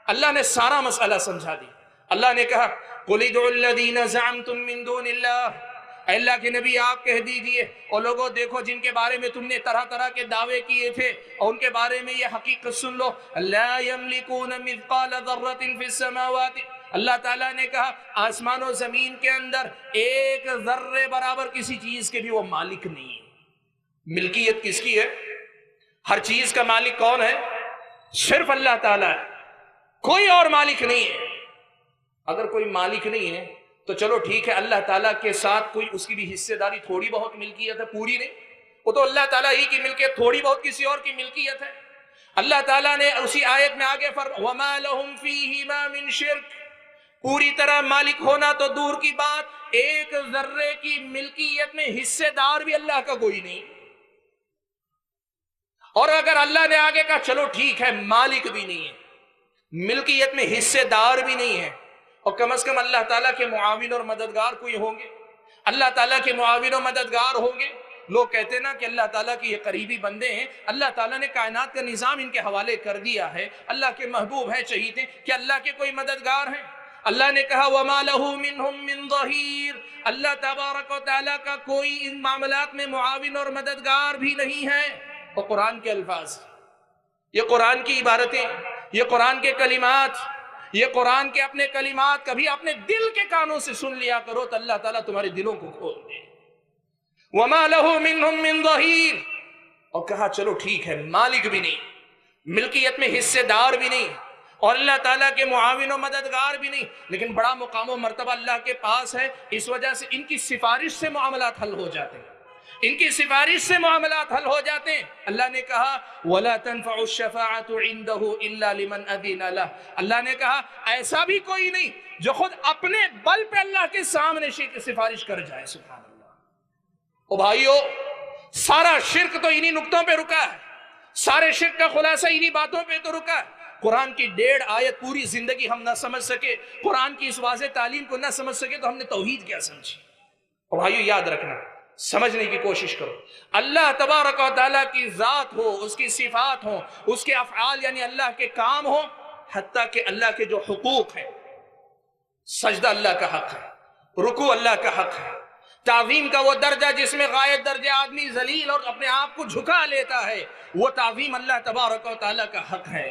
اللہ نے سارا مسئلہ سمجھا دیا۔ اللہ نے کہا قُلِ ادْعُوا الَّذِينَ زَعَمْتُم مِّن دُونِ اللَّهِ، اے اللہ کے نبی آپ کہہ دیجئے اور لوگوں دیکھو جن کے بارے میں تم نے طرح طرح کے دعوے کیے تھے، اور ان کے بارے میں یہ حقیقت سن لو، لَا يَمْلِكُونَ مِثْقَالَ ذَرَّةٍ فِي السَّمَاوَاتِ، اللہ تعالیٰ نے کہا آسمان و زمین کے اندر ایک ذرے برابر کسی چیز کے بھی وہ مالک نہیں ہے۔ ملکیت کس کی ہے؟ ہر چیز کا مالک کون ہے؟ صرف اللہ تعالیٰ ہے، کوئی اور مالک نہیں ہے۔ اگر کوئی مالک نہیں ہے تو چلو ٹھیک ہے، اللہ تعالیٰ کے ساتھ کوئی اس کی بھی حصے داری تھوڑی بہت ملکیت ہے، پوری نہیں، وہ تو اللہ تعالیٰ ہی کی ملکیت، تھوڑی بہت کسی اور کی ملکیت ہے۔ اللہ تعالیٰ نے اسی آیت میں آگے وَمَا لَهُمْ فِيهِمَا مِن شِرْك، پوری طرح مالک ہونا تو دور کی بات، ایک ذرے کی ملکیت میں حصے دار بھی اللہ کا کوئی نہیں۔ اور اگر اللہ نے آگے کہا چلو ٹھیک ہے مالک بھی نہیں ہے، ملکیت میں حصے دار بھی نہیں ہے، اور کم از کم اللہ تعالیٰ کے معاون اور مددگار کوئی ہوں گے، اللہ تعالیٰ کے معاون اور مددگار ہوں گے۔ لوگ کہتے ہیں نا کہ اللہ تعالیٰ کے یہ قریبی بندے ہیں، اللہ تعالیٰ نے کائنات کا نظام ان کے حوالے کر دیا ہے، اللہ کے محبوب ہیں، چہیتے ہیں کہ اللہ کے کوئی مددگار ہیں۔ اللہ نے کہا وَمَا لَهُ مِنْهُمْ مِنْ ظَهِيرٍ، اللہ تبارک و تعالیٰ کا کوئی ان معاملات میں معاون اور مددگار بھی نہیں ہے۔ اور قرآن کے الفاظ، یہ قرآن کی عبارتیں، یہ قرآن کے کلمات، یہ قرآن کے اپنے کلمات کبھی اپنے دل کے کانوں سے سن لیا کرو تو اللہ تعالیٰ تمہارے دلوں کو کھول دے۔ وَمَا لَهُ مِنْهُمْ مِنْ ظَهِيرٍ، اور کہا چلو ٹھیک ہے مالک بھی نہیں، ملکیت میں حصے دار بھی نہیں، اور اللہ تعالیٰ کے معاون و مددگار بھی نہیں، لیکن بڑا مقام و مرتبہ اللہ کے پاس ہے، اس وجہ سے ان کی سفارش سے معاملات حل ہو جاتے ہیں، ان کی سفارش سے معاملات حل ہو جاتے ہیں۔ اللہ نے کہا وَلَا تَنْفَعُ الشَّفَاعَةُ عِنْدَهُ إِلَّا لِمَنْ أَذِنَ لَهُ، اللہ نے کہا ایسا بھی کوئی نہیں جو خود اپنے بل پہ اللہ کے سامنے سفارش کر جائے۔ سبحان اللہ۔ او بھائیو، سارا شرک تو انہی نقطوں پہ رکا ہے، سارے شرک کا خلاصہ انہی باتوں پہ تو رکا ہے۔ قرآن کی 1.5 آیت پوری زندگی ہم نہ سمجھ سکے، قرآن کی اس واضح تعلیم کو نہ سمجھ سکے تو ہم نے توحید کیا سمجھی؟ اور بھائیو یاد رکھنا، سمجھنے کی کوشش کرو، اللہ تبارک و تعالیٰ کی ذات ہو، اس کی صفات ہوں، اس کے افعال یعنی اللہ کے کام ہوں، حتیٰ کہ اللہ کے جو حقوق ہیں، سجدہ اللہ کا حق ہے، رکوع اللہ کا حق ہے، تعظیم کا وہ درجہ جس میں غائب درجہ آدمی ذلیل اور اپنے آپ کو جھکا لیتا ہے، وہ تعظیم اللہ تبارک و تعالیٰ کا حق ہے۔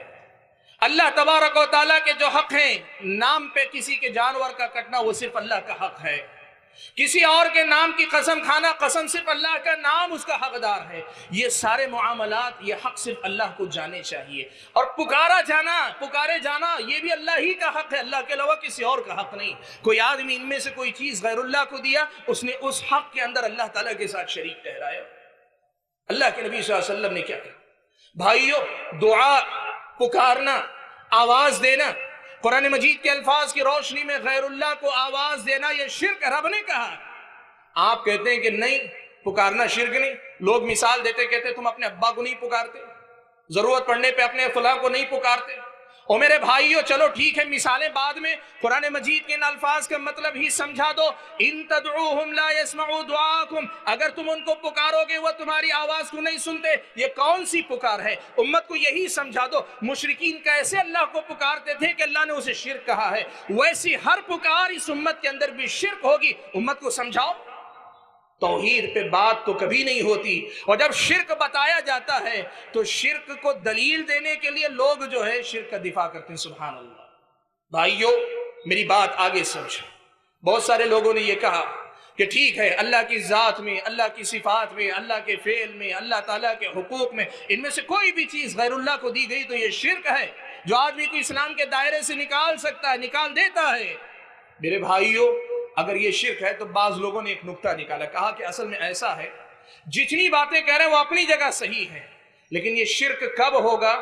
اللہ تبارک و تعالیٰ کے جو حق ہیں، نام پہ کسی کے جانور کا کٹنا وہ صرف اللہ کا حق ہے، کسی اور کے نام کی قسم کھانا، قسم صرف اللہ کا نام اس کا حقدار ہے۔ یہ سارے معاملات، یہ حق صرف اللہ کو جانے چاہیے، اور پکارے جانا یہ بھی اللہ ہی کا حق ہے، اللہ کے علاوہ کسی اور کا حق نہیں۔ کوئی آدمی ان میں سے کوئی چیز غیر اللہ کو دیا، اس نے اس حق کے اندر اللہ تعالیٰ کے ساتھ شریک ٹھہرایا۔ اللہ کے نبی صلی اللہ علیہ وسلم نے کیا کہا؟ بھائیو، دعا، پکارنا، آواز دینا، قرآن مجید کے الفاظ کی روشنی میں غیر اللہ کو آواز دینا یہ شرک رب نے کہا۔ آپ کہتے ہیں کہ نہیں، پکارنا شرک نہیں۔ لوگ مثال دیتے، کہتے تم اپنے ابا کو نہیں پکارتے، ضرورت پڑنے پہ اپنے فلاں کو نہیں پکارتے، او میرے بھائیو چلو ٹھیک ہے، مثالیں بعد میں، قرآن مجید کے ان الفاظ کا مطلب ہی سمجھا دو. ان تدعوہم لا يسمعوا دعاءکم، اگر تم ان کو پکارو گے وہ تمہاری آواز کو نہیں سنتے. یہ کون سی پکار ہے؟ امت کو یہی سمجھا دو. مشرکین کیسے اللہ کو پکارتے تھے کہ اللہ نے اسے شرک کہا ہے، ویسی ہر پکار اس امت کے اندر بھی شرک ہوگی. امت کو سمجھاؤ. توحید پہ بات تو کبھی نہیں ہوتی، اور جب شرک بتایا جاتا ہے تو شرک کو دلیل دینے کے لیے لوگ جو ہے شرک کا دفاع کرتے ہیں. سبحان اللہ. بھائیو میری بات آگے سمجھو. بہت سارے لوگوں نے یہ کہا کہ ٹھیک ہے، اللہ کی ذات میں، اللہ کی صفات میں، اللہ کے فعل میں، اللہ تعالیٰ کے حقوق میں، ان میں سے کوئی بھی چیز غیر اللہ کو دی گئی تو یہ شرک ہے جو آدمی کو اسلام کے دائرے سے نکال سکتا ہے، نکال دیتا ہے. میرے بھائیو اگر یہ شرک ہے تو بعض لوگوں نے ایک نکتہ نکالا، کہا کہ اصل میں ایسا ہے، جتنی باتیں کہہ رہے ہیں وہ اپنی جگہ صحیح ہے، لیکن یہ شرک کب ہوگا؟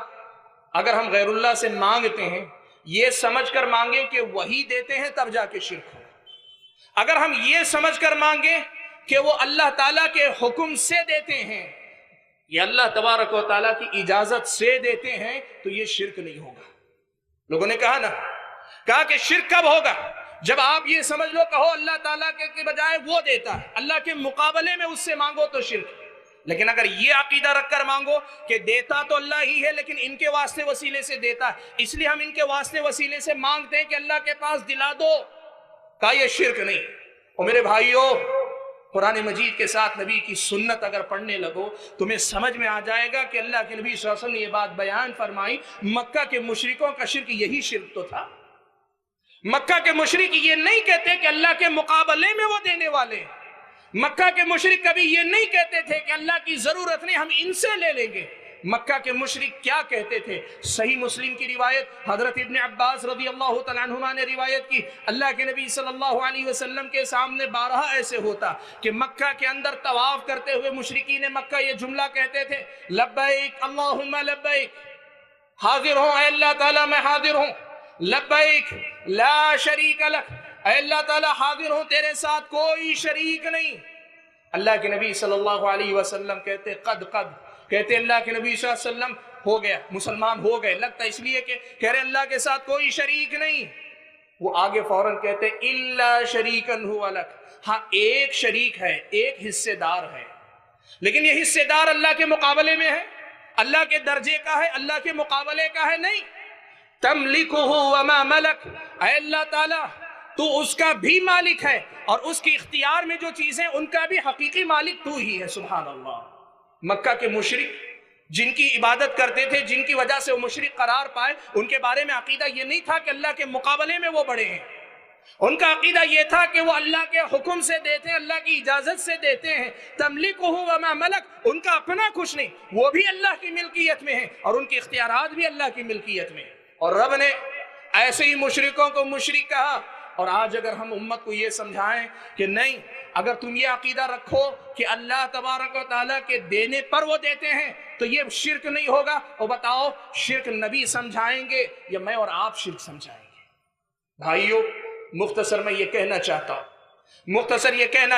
اگر ہم غیر اللہ سے مانگتے ہیں یہ سمجھ کر مانگیں کہ وہی دیتے ہیں تب جا کے شرک ہوگا. اگر ہم یہ سمجھ کر مانگیں کہ وہ اللہ تعالیٰ کے حکم سے دیتے ہیں، یہ اللہ تبارک و تعالیٰ کی اجازت سے دیتے ہیں، تو یہ شرک نہیں ہوگا. لوگوں نے کہا نا، کہا کہ شرک کب ہوگا؟ جب آپ یہ سمجھ لو، کہو اللہ تعالیٰ کے بجائے وہ دیتا ہے، اللہ کے مقابلے میں اس سے مانگو تو شرک. لیکن اگر یہ عقیدہ رکھ کر مانگو کہ دیتا تو اللہ ہی ہے لیکن ان کے واسطے وسیلے سے دیتا ہے، اس لیے ہم ان کے واسطے وسیلے سے مانگتے ہیں کہ اللہ کے پاس دلا دو، کہا یہ شرک نہیں. اور میرے بھائیو قرآن مجید کے ساتھ نبی کی سنت اگر پڑھنے لگو تمہیں سمجھ میں آ جائے گا کہ اللہ کے نبی صلی اللہ علیہ وسلم نے یہ بات بیان فرمائی. مکہ کے مشرکوں کا شرک یہی شرک تو تھا. مکہ کے مشرک یہ نہیں کہتے کہ اللہ کے مقابلے میں وہ دینے والے ہیں. مکہ کے مشرک کبھی یہ نہیں کہتے تھے کہ اللہ کی ضرورت نہیں، ہم ان سے لے لیں گے. مکہ کے مشرک کیا کہتے تھے؟ صحیح مسلم کی روایت، حضرت ابن عباس رضی اللہ تعالیٰ عنہما نے روایت کی، اللہ کے نبی صلی اللہ علیہ وسلم کے سامنے بارہا ایسے ہوتا کہ مکہ کے اندر طواف کرتے ہوئے مشرکین مکہ یہ جملہ کہتے تھے، لبیک اللہم لبیک، حاضر ہوں اے اللہ تعالیٰ میں حاضر ہوں، لبیک لا شریک لک، اے اللہ تعالیٰ حاضر ہوں تیرے ساتھ کوئی شریک نہیں. اللہ کے نبی صلی اللہ علیہ وسلم کہتے قد قد، کہتے اللہ کے نبی صلی اللہ علیہ وسلم ہو گیا، مسلمان ہو گئے، لگتا اس لیے کہ کہہ رہے اللہ کے ساتھ کوئی شریک نہیں. وہ آگے فوراً کہتے الا شریکن ہوا لک، ہاں ایک شریک ہے، ایک حصے دار ہے، لیکن یہ حصے دار اللہ کے مقابلے میں ہے، اللہ کے درجے کا ہے، اللہ کے مقابلے کا ہے نہیں. تملکہ وما ملک، اے اللہ تعالیٰ تو اس کا بھی مالک ہے اور اس کے اختیار میں جو چیزیں ان کا بھی حقیقی مالک تو ہی ہے. سبحان اللہ. مکہ کے مشرک جن کی عبادت کرتے تھے، جن کی وجہ سے وہ مشرک قرار پائے، ان کے بارے میں عقیدہ یہ نہیں تھا کہ اللہ کے مقابلے میں وہ بڑے ہیں. ان کا عقیدہ یہ تھا کہ وہ اللہ کے حکم سے دیتے ہیں، اللہ کی اجازت سے دیتے ہیں. تملکہ وما ملک، ان کا اپنا کچھ نہیں، وہ بھی اللہ کی ملکیت میں ہیں اور ان کے اختیارات بھی اللہ کی ملکیت میں. اور رب نے ایسے ہی مشرکوں کو مشرک کہا. اور آج اگر ہم امت کو یہ سمجھائیں کہ نہیں، اگر تم یہ عقیدہ رکھو کہ اللہ تبارک و تعالیٰ کے دینے پر وہ دیتے ہیں تو یہ شرک نہیں ہوگا. اور بتاؤ شرک نبی سمجھائیں گے یا میں اور آپ شرک سمجھائیں گے؟ بھائیو مختصر میں یہ کہنا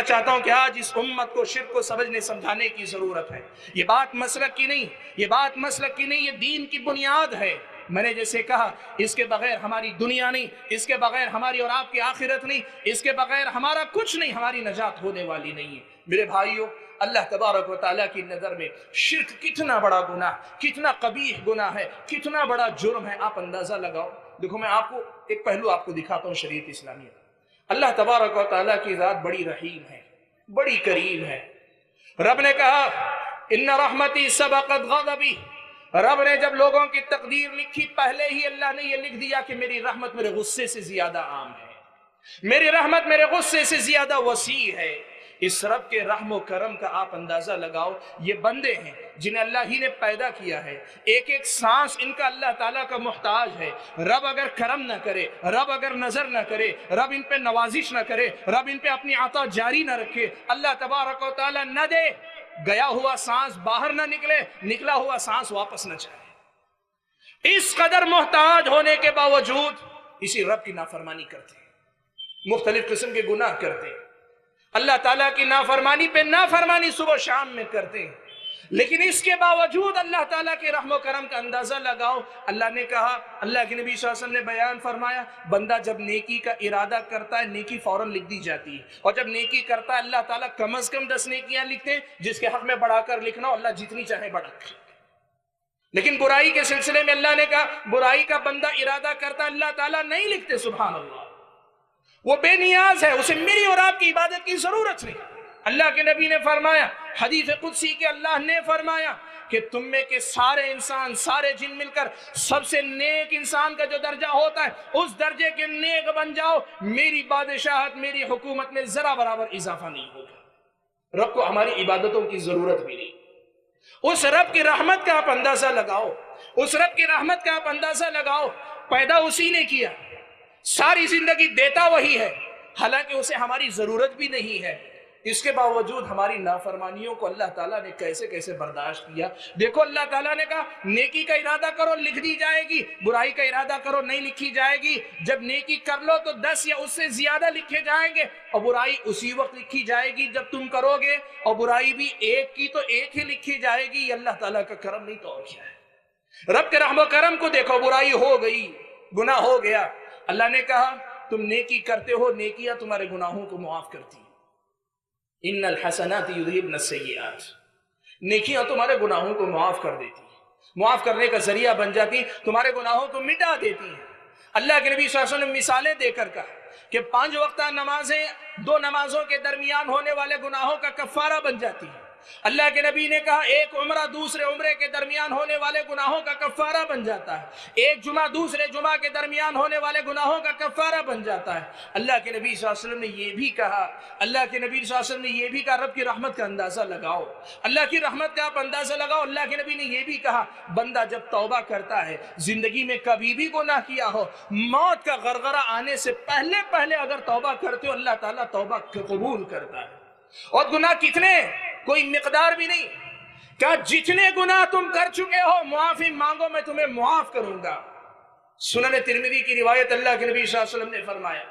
چاہتا ہوں کہ آج اس امت کو شرک کو سمجھنے سمجھانے کی ضرورت ہے. یہ بات مسلک کی نہیں، یہ دین کی بنیاد ہے. میں نے جیسے کہا اس کے بغیر ہماری دنیا نہیں، اس کے بغیر ہماری اور آپ کی آخرت نہیں، اس کے بغیر ہمارا کچھ نہیں، ہماری نجات ہونے والی نہیں ہے. میرے بھائیو اللہ تبارک و تعالیٰ کی نظر میں شرک کتنا بڑا گناہ، کتنا قبیح گناہ ہے، کتنا بڑا جرم ہے، آپ اندازہ لگاؤ. دیکھو میں آپ کو ایک پہلو آپ کو دکھاتا ہوں شریعت اسلامیہ. اللہ تبارک و تعالیٰ کی ذات بڑی رحیم ہے، بڑی کریم ہے. رب نے کہا ان رحمتی سبقت غضبی. رب نے جب لوگوں کی تقدیر لکھی پہلے ہی اللہ نے یہ لکھ دیا کہ میری رحمت میرے غصے سے زیادہ عام ہے، میری رحمت میرے غصے سے زیادہ وسیع ہے. اس رب کے رحم و کرم کا آپ اندازہ لگاؤ. یہ بندے ہیں جنہیں اللہ ہی نے پیدا کیا ہے، ایک ایک سانس ان کا اللہ تعالیٰ کا محتاج ہے. رب اگر کرم نہ کرے، رب اگر نظر نہ کرے، رب ان پہ نوازش نہ کرے، رب ان پہ اپنی عطا جاری نہ رکھے، اللہ تبارک و تعالیٰ نہ دے، گیا ہوا سانس باہر نہ نکلے، نکلا ہوا سانس واپس نہ جائے، اس قدر محتاج ہونے کے باوجود اسی رب کی نافرمانی کرتے ہیں، مختلف قسم کے گناہ کرتے ہیں، اللہ تعالیٰ کی نافرمانی پہ نافرمانی صبح و شام میں کرتے ہیں. لیکن اس کے باوجود اللہ تعالیٰ کے رحم و کرم کا اندازہ لگاؤ. اللہ نے کہا, اللہ کے نبی صلی اللہ علیہ وسلم نے بیان فرمایا, بندہ جب نیکی کا ارادہ کرتا ہے نیکی فوراً لکھ دی جاتی ہے, اور جب نیکی کرتا ہے اللہ تعالیٰ کم از کم 10 نیکیاں لکھتے ہیں, جس کے حق میں بڑھا کر لکھنا ہو اللہ جتنی چاہے بڑھا کر. لیکن برائی کے سلسلے میں اللہ نے کہا برائی کا بندہ ارادہ کرتا اللہ تعالیٰ نہیں لکھتے. سبحان اللہ, وہ بے نیاز ہے, اسے میری اور آپ کی عبادت کی ضرورت نہیں. اللہ کے نبی نے فرمایا حدیث قدسی کہ اللہ نے فرمایا کہ تم میں کے سارے انسان سارے جن مل کر سب سے نیک انسان کا جو درجہ ہوتا ہے اس درجے کے نیک بن جاؤ, میری بادشاہت میری حکومت میں ذرا برابر اضافہ نہیں ہوگا. رب کو ہماری عبادتوں کی ضرورت بھی نہیں. اس رب کی رحمت کا آپ اندازہ لگاؤ, اس رب کی رحمت کا آپ اندازہ لگاؤ. پیدا اسی نے کیا, ساری زندگی دیتا وہی ہے, حالانکہ اسے ہماری ضرورت بھی نہیں ہے. اس کے باوجود ہماری نافرمانیوں کو اللہ تعالیٰ نے کیسے کیسے برداشت کیا. دیکھو اللہ تعالیٰ نے کہا نیکی کا ارادہ کرو لکھ دی جائے گی, برائی کا ارادہ کرو نہیں لکھی جائے گی. جب نیکی کر لو تو 10 یا اس سے زیادہ لکھے جائیں گے, اور برائی اسی وقت لکھی جائے گی جب تم کرو گے, اور برائی بھی ایک کی تو ایک ہی لکھی جائے گی. یہ اللہ تعالیٰ کا کرم نہیں تو اور کیا ہے. رب کے رحم و کرم کو دیکھو, برائی ہو گئی, گناہ ہو گیا, اللہ نے کہا تم نیکی کرتے ہو, نیکیاں تمہارے گناہوں کو معاف کرتی. ان الحسنات یذہبن السیئات, نیکیاں تمہارے گناہوں کو معاف کر دیتی ہیں, معاف کرنے کا ذریعہ بن جاتی ہیں, تمہارے گناہوں کو مٹا دیتی ہیں. اللہ کے نبی صلی اللہ علیہ وسلم نے مثالیں دے کر کہا کہ 5 وقتہ نمازیں 2 نمازوں کے درمیان ہونے والے گناہوں کا کفارہ بن جاتی ہیں. اللہ کے نبی نے کہا ایک عمرہ دوسرے عمرے کے درمیان ہونے والے گناہوں کا کفارہ بن جاتا ہے, ایک جمعہ دوسرے جمعہ کے درمیان ہونے والے گناہوں کا کفارہ بن جاتا ہے. اللہ کے نبی صلی اللہ علیہ وسلم نے یہ بھی کہا, اللہ کے نبی صلی اللہ علیہ وسلم نے یہ بھی کہا رب کی رحمت کا اندازہ لگاؤ, اللہ کی رحمت کا آپ اندازہ لگاؤ. اللہ کے نبی نے یہ بھی کہا بندہ جب توبہ کرتا ہے, زندگی میں کبھی بھی گناہ کیا ہو, موت کا غرغرہ آنے سے پہلے اگر توبہ کرتے ہو اللہ تعالیٰ توبہ قبول کرتا ہے. اور گناہ کتنے, کوئی مقدار بھی نہیں, کہ جتنے گناہ تم کر چکے ہو معافی مانگو میں تمہیں معاف کروں گا. سنن ترمذی کی روایت اللہ کے نبی صلی اللہ علیہ وسلم نے فرمایا,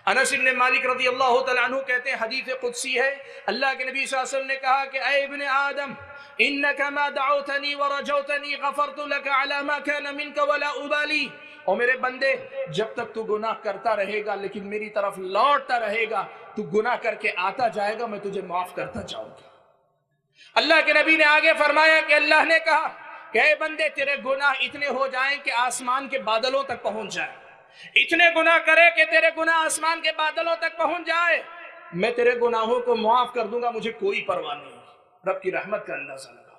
انس بن مالک رضی اللہ تعالیٰ عنہ کہتے ہیں حدیث قدسی ہے, اللہ کے نبی صلی اللہ علیہ وسلم نے کہا کہ اے ابن آدم انک ما دعوتنی ورجوتنی غفرت لک علی ما کان منک ولا ابالی. اور میرے بندے جب تک تو گناہ کرتا رہے گا لیکن میری طرف لوٹتا رہے گا, تو گناہ کر کے آتا جائے گا, میں تجھے معاف کرتا جاؤں گا. اللہ کے نبی نے آگے فرمایا کہ اللہ نے کہا کہ اے بندے تیرے گناہ اتنے ہو جائیں کہ آسمان کے بادلوں تک پہنچ جائے, اتنے گناہ کرے کہ تیرے گناہ آسمان کے بادلوں تک پہنچ جائے, میں تیرے گناہوں کو معاف کر دوں گا, مجھے کوئی پرواہ نہیں. رب کی رحمت کا اندازہ لگا.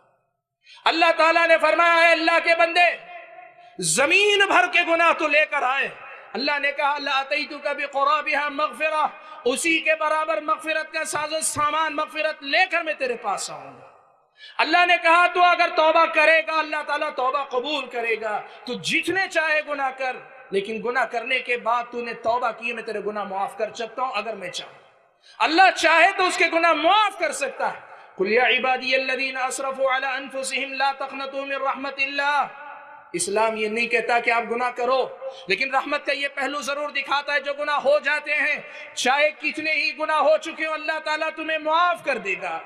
اللہ تعالیٰ نے فرمایا ہے اللہ کے بندے زمین بھر کے گناہ تو لے کر آئے. اللہ نے کہا لَأَتَيْتُكَ بِقُرَابِهَا مَغْفِرَةً, اسی کے برابر مغفرت کا ساز و سامان مغفرت لے کر میں تیرے پاس آؤں گا. اللہ نے کہا تو اگر توبہ کرے گا اللہ تعالیٰ توبہ قبول کرے گا, تو جتنے چاہے گناہ کر, لیکن گناہ کرنے کے بعد تو نے توبہ کی میں تیرے گناہ معاف کر سکتا ہوں اگر میں چاہوں. اللہ چاہے تو اس کے گناہ معاف کر سکتا ہے. قُلْ يَا عِبَادِيَ الَّذِينَ أَسْرَفُوا عَلَىٰ أَنفُسِهِمْ لَا تَقْنَطُوا مِنْ رَحْمَةِ اللَّهِ. اسلام یہ نہیں کہتا کہ آپ گناہ کرو, لیکن رحمت کا یہ پہلو ضرور دکھاتا ہے جو گناہ ہو جاتے ہیں چاہے کتنے ہی گناہ ہو چکے ہو اللہ تعالیٰ تمہیں معاف کر دے گا.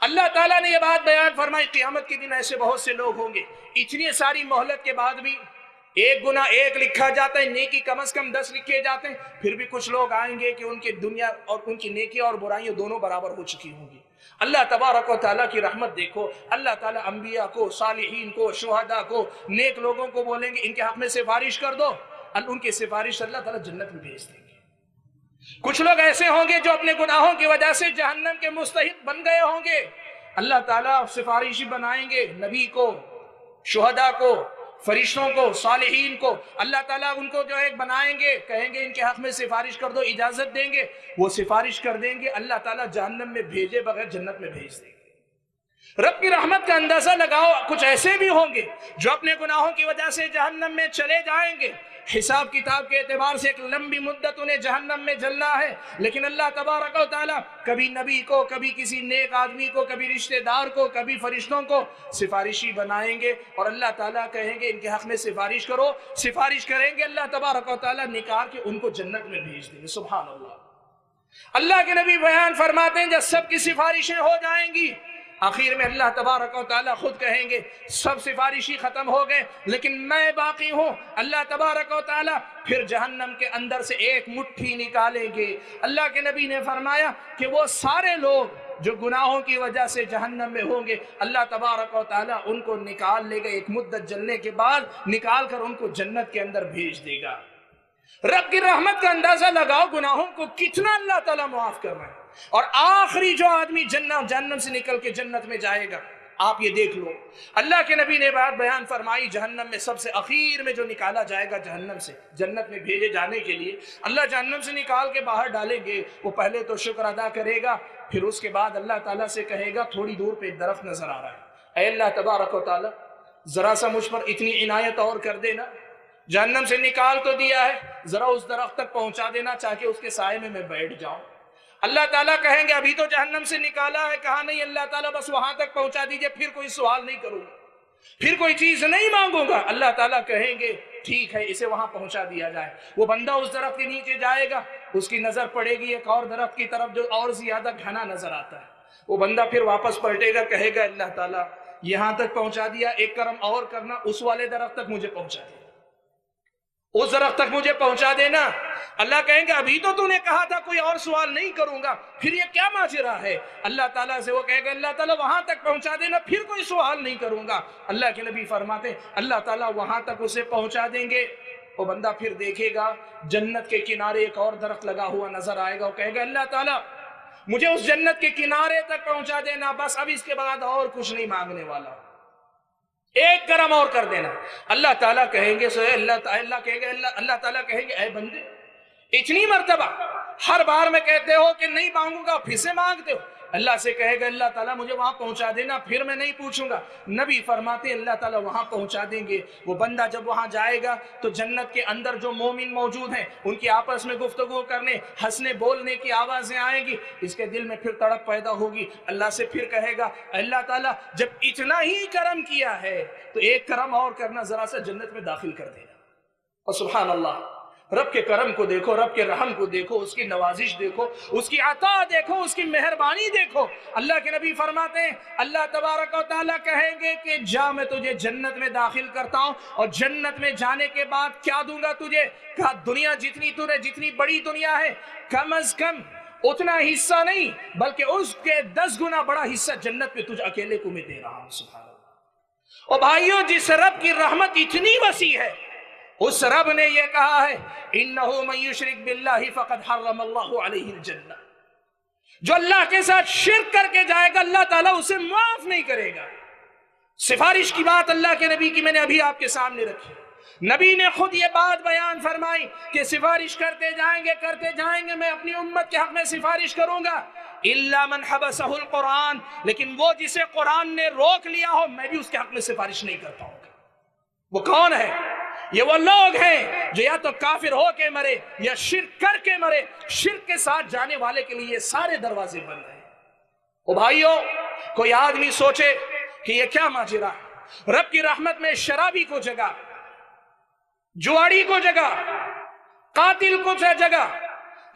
اللہ تعالیٰ نے یہ بات بیان فرمائی قیامت کے دن ایسے بہت سے لوگ ہوں گے اتنی ساری مہلت کے بعد بھی ایک گناہ ایک لکھا جاتا ہے, نیکی کم از کم 10 لکھے جاتے ہیں, پھر بھی کچھ لوگ آئیں گے کہ ان کی دنیا اور ان کی نیکی اور برائیاں دونوں برابر ہو چکی ہوں گی. اللہ تبارک و تعالیٰ کی رحمت دیکھو, اللہ تعالیٰ انبیاء کو, صالحین کو, شہداء کو, نیک لوگوں کو بولیں گے ان کے حق میں سفارش کر دو, ان کی سفارش اللہ تعالیٰ جنت میں بھیج دیں گے. کچھ لوگ ایسے ہوں گے جو اپنے گناہوں کی وجہ سے جہنم کے مستحق بن گئے ہوں گے, اللہ تعالیٰ سفارشی بنائیں گے نبی کو, شہداء کو, فرشتوں کو, صالحین کو. اللہ تعالیٰ ان کو جو ایک بنائیں گے, کہیں گے ان کے حق میں سفارش کر دو, اجازت دیں گے, وہ سفارش کر دیں گے, اللہ تعالیٰ جہنم میں بھیجے بغیر جنت میں بھیج دیں گے. رب کی رحمت کا اندازہ لگاؤ, کچھ ایسے بھی ہوں گے جو اپنے گناہوں کی وجہ سے جہنم میں چلے جائیں گے, حساب کتاب کے اعتبار سے ایک لمبی مدت انہیں جہنم میں جلنا ہے, لیکن اللہ تبارک و تعالیٰ کبھی نبی کو, کبھی کسی نیک آدمی کو, کبھی رشتہ دار کو, کبھی فرشتوں کو سفارشی بنائیں گے, اور اللہ تعالیٰ کہیں گے ان کے حق میں سفارش کرو, سفارش کریں گے, اللہ تبارک و تعالیٰ نکال کے ان کو جنت میں بھیج دیں گے. سبحان اللہ. اللہ کے نبی بیان فرماتے ہیں جب سب کی سفارشیں ہو جائیں گی آخر میں اللہ تبارک و تعالیٰ خود کہیں گے سب سفارشی ختم ہو گئے لیکن میں باقی ہوں. اللہ تبارک و تعالیٰ پھر جہنم کے اندر سے ایک مٹھی نکالیں گے. اللہ کے نبی نے فرمایا کہ وہ سارے لوگ جو گناہوں کی وجہ سے جہنم میں ہوں گے اللہ تبارک و تعالیٰ ان کو نکال لے گا. ایک مدت جلنے کے بعد نکال کر ان کو جنت کے اندر بھیج دے گا. رب کی رحمت کا اندازہ لگاؤ گناہوں کو کتنا اللہ تعالیٰ معاف کر رہا ہے. اور آخری جو آدمی جہنم سے نکل کے جنت میں جائے گا آپ یہ دیکھ لو. اللہ کے نبی نے بات بیان فرمائی جہنم میں سب سے اخیر میں جو نکالا جائے گا جہنم سے جنت میں بھیجے جانے کے لیے اللہ جہنم سے نکال کے باہر ڈالیں گے. وہ پہلے تو شکر ادا کرے گا پھر اس کے بعد اللہ تعالیٰ سے کہے گا تھوڑی دور پہ ایک درخت نظر آ رہا ہے اے اللہ تبارک و تعالیٰ ذرا سا مجھ پر اتنی عنایت اور کر دینا. جہنم سے نکال تو دیا ہے ذرا اس درخت تک پہنچا دینا تاکہ اس کے سائے میں بیٹھ جاؤں. اللہ تعالیٰ کہیں گے ابھی تو جہنم سے نکالا ہے. کہا نہیں اللہ تعالیٰ بس وہاں تک پہنچا دیجئے پھر کوئی سوال نہیں کروں گا پھر کوئی چیز نہیں مانگوں گا. اللہ تعالیٰ کہیں گے ٹھیک ہے اسے وہاں پہنچا دیا جائے. وہ بندہ اس درخت کے نیچے جائے گا اس کی نظر پڑے گی ایک اور درخت کی طرف جو اور زیادہ گھنا نظر آتا ہے. وہ بندہ پھر واپس پلٹے گا کہے گا اللہ تعالیٰ یہاں تک پہنچا دیا ایک کرم اور کرنا اس والے درخت تک مجھے پہنچا دیا اس درخت تک مجھے پہنچا دینا. اللہ کہیں گے ابھی تو نے کہا تھا کوئی اور سوال نہیں کروں گا پھر یہ کیا ماجرا ہے. اللہ تعالیٰ سے وہ کہے گا اللہ تعالیٰ وہاں تک پہنچا دینا پھر کوئی سوال نہیں کروں گا. اللہ کے نبی فرماتے اللہ تعالیٰ وہاں تک اسے پہنچا دیں گے. وہ بندہ پھر دیکھے گا جنت کے کنارے ایک اور درخت لگا ہوا نظر آئے گا. وہ کہے گا اللہ تعالیٰ مجھے اس جنت کے کنارے تک پہنچا دینا بس اب اس کے بعد اور کچھ نہیں مانگنے والا ایک کرم اور کر دینا. اللہ تعالیٰ کہیں گے اللہ تعالیٰ کہیں گے اے بندے اتنی مرتبہ ہر بار میں کہتے ہو کہ نہیں مانگوں گا پھر سے مانگتے ہو. اللہ سے کہے گا اللہ تعالیٰ مجھے وہاں پہنچا دینا پھر میں نہیں پوچھوں گا. نبی فرماتے اللہ تعالیٰ وہاں پہنچا دیں گے. وہ بندہ جب وہاں جائے گا تو جنت کے اندر جو مومن موجود ہیں ان کی آپس میں گفتگو کرنے ہنسنے بولنے کی آوازیں آئیں گی. اس کے دل میں پھر تڑپ پیدا ہوگی. اللہ سے پھر کہے گا اللہ تعالیٰ جب اتنا ہی کرم کیا ہے تو ایک کرم اور کرنا ذرا سا جنت میں داخل کر دینا. اور سبحان اللہ رب کے کرم کو دیکھو رب کے رحم کو دیکھو اس کی نوازش دیکھو اس کی عطا دیکھو اس کی مہربانی دیکھو. اللہ کے نبی فرماتے ہیں اللہ تبارک و تعالیٰ کہیں گے کہ جا میں تجھے جنت میں داخل کرتا ہوں اور جنت میں جانے کے بعد کیا دوں گا تجھے. کہا دنیا جتنی بڑی دنیا ہے کم از کم اتنا حصہ نہیں بلکہ اس کے 10 گنا بڑا حصہ جنت میں تجھ اکیلے کو میں دے رہا ہوں. سبحان اللہ. اور بھائیوں جس رب کی رحمت اتنی وسیع ہے اس رب نے یہ کہا ہے انہو من یشرک باللہ فقد حرم اللہ علیہ الجنہ. جو اللہ کے ساتھ شرک کر کے جائے گا اللہ تعالیٰ اسے معاف نہیں کرے گا. سفارش کی بات اللہ کے نبی کی میں نے ابھی آپ کے سامنے رکھی. نبی نے خود یہ بات بیان فرمائی کہ سفارش کرتے جائیں گے میں اپنی امت کے حق میں سفارش کروں گا الا من حبسہ القرآن لیکن وہ جسے قرآن نے روک لیا ہو میں بھی اس کے حق میں سفارش نہیں کر پاؤں گا. وہ کون ہے؟ یہ وہ لوگ ہیں جو یا تو کافر ہو کے مرے یا شرک کر کے مرے. شرک کے ساتھ جانے والے کے لیے یہ سارے دروازے بند ہیں. او بھائیو کوئی آدمی سوچے کہ یہ کیا ماجرا ہے. رب کی رحمت میں شرابی کو جگہ جواری کو جگہ قاتل کو جگہ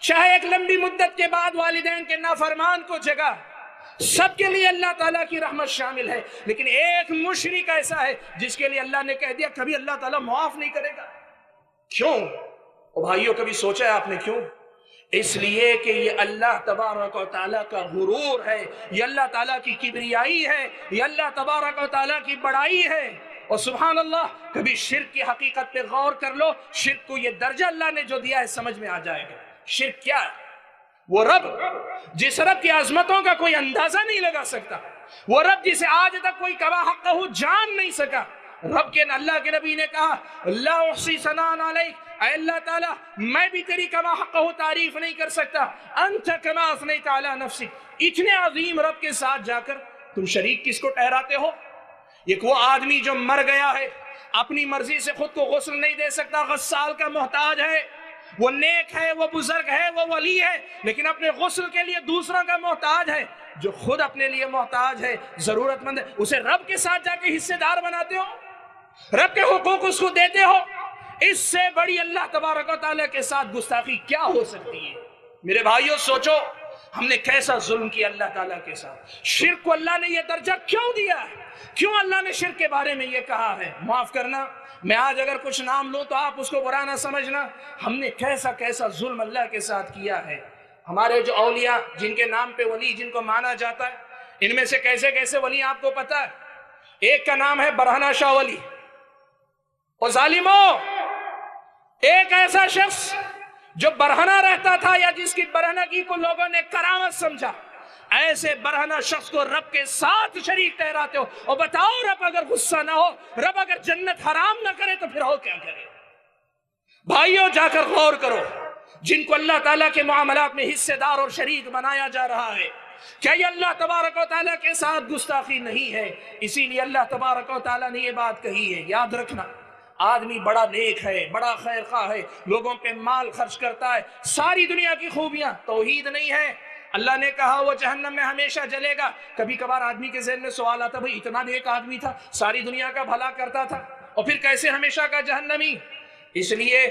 چاہے ایک لمبی مدت کے بعد والدین کے نافرمان کو جگہ سب کے لیے اللہ تعالیٰ کی رحمت شامل ہے. لیکن ایک مشرک ایسا ہے جس کے لیے اللہ نے کہہ دیا کبھی اللہ تعالیٰ معاف نہیں کرے گا. کیوں؟ او بھائیو کبھی سوچا ہے آپ نے کیوں؟ اس لیے کہ یہ اللہ تبارک و تعالیٰ کا غرور ہے یہ اللہ تعالیٰ کی کبریائی ہے یہ اللہ تبارک و تعالیٰ کی بڑائی ہے. اور سبحان اللہ کبھی شرک کی حقیقت پہ غور کر لو. شرک کو یہ درجہ اللہ نے جو دیا ہے سمجھ میں آ جائے گا. شرک کیا ہے؟ وہ رب جس رب کی عظمتوں کا کوئی اندازہ نہیں لگا سکتا. وہ رب جسے آج تک کوئی کما حقہ جان نہیں سکا. رب کے اللہ کے نبی نے کہا لا احصی ثناء علیک اے اللہ تعالیٰ میں بھی تیری کما حقہ تعریف نہیں کر سکتا. انت کما اثنیت علی نفسک. اتنے عظیم رب کے ساتھ جا کر تم شریک کس کو ٹھہراتے ہو؟ ایک وہ آدمی جو مر گیا ہے اپنی مرضی سے خود کو غسل نہیں دے سکتا غسال کا محتاج ہے. وہ نیک ہے وہ بزرگ ہے وہ ولی ہے لیکن اپنے غسل کے لیے دوسروں کا محتاج ہے. جو خود اپنے لیے محتاج ہے ضرورت مند ہے اسے رب کے ساتھ جا کے حصے دار بناتے ہو رب کے حقوق اس کو دیتے ہو. اس سے بڑی اللہ تبارک و تعالیٰ کے ساتھ گستاخی کیا ہو سکتی ہے؟ میرے بھائیوں سوچو ہم نے کیسا ظلم کیا اللہ تعالیٰ کے ساتھ. شرک کو اللہ نے یہ درجہ کیوں دیا ہے؟ کیوں اللہ نے شرک کے بارے میں یہ کہا ہے؟ معاف کرنا، میں آج اگر کچھ نام لوں تو آپ اس کو برا نہ سمجھنا. ہم نے کیسا کیسا ظلم اللہ کے ساتھ کیا ہے. ہمارے جو اولیاء جن کے نام پہ ولی جن کو مانا جاتا ہے، ان میں سے کیسے کیسے ولی آپ کو پتا ہے؟ ایک کا نام ہے برہنہ شاہ ولی. اور ظالموں، ایک ایسا شخص جو برہنہ رہتا تھا یا جس کی برہنگی کو لوگوں نے کرامت سمجھا، ایسے برہنہ شخص کو رب کے ساتھ شریک ٹھہراتے ہو. اور بتاؤ، رب اگر غصہ نہ ہو، رب اگر جنت حرام نہ کرے تو پھر ہو کیا کرے؟ بھائیوں، جا کر غور کرو. جن کو اللہ تعالیٰ کے معاملات میں حصے دار اور شریک بنایا جا رہا ہے، کیا یہ اللہ تبارک و تعالیٰ کے ساتھ گستاخی نہیں ہے؟ اسی لیے اللہ تبارک و تعالیٰ نے یہ بات کہی ہے. یاد رکھنا، آدمی بڑا نیک ہے، بڑا خیر خواہ ہے، لوگوں پہ مال خرچ کرتا ہے، ساری دنیا کی خوبیاں، توحید نہیں ہے. اللہ نے کہا وہ جہنم میں ہمیشہ جلے گا. کبھی کبھار آدمی کے ذہن میں سوال آتا، بھئی اتنا نیک آدمی تھا، ساری دنیا کا بھلا کرتا تھا، اور پھر کیسے ہمیشہ کا جہنمی؟ اس لیے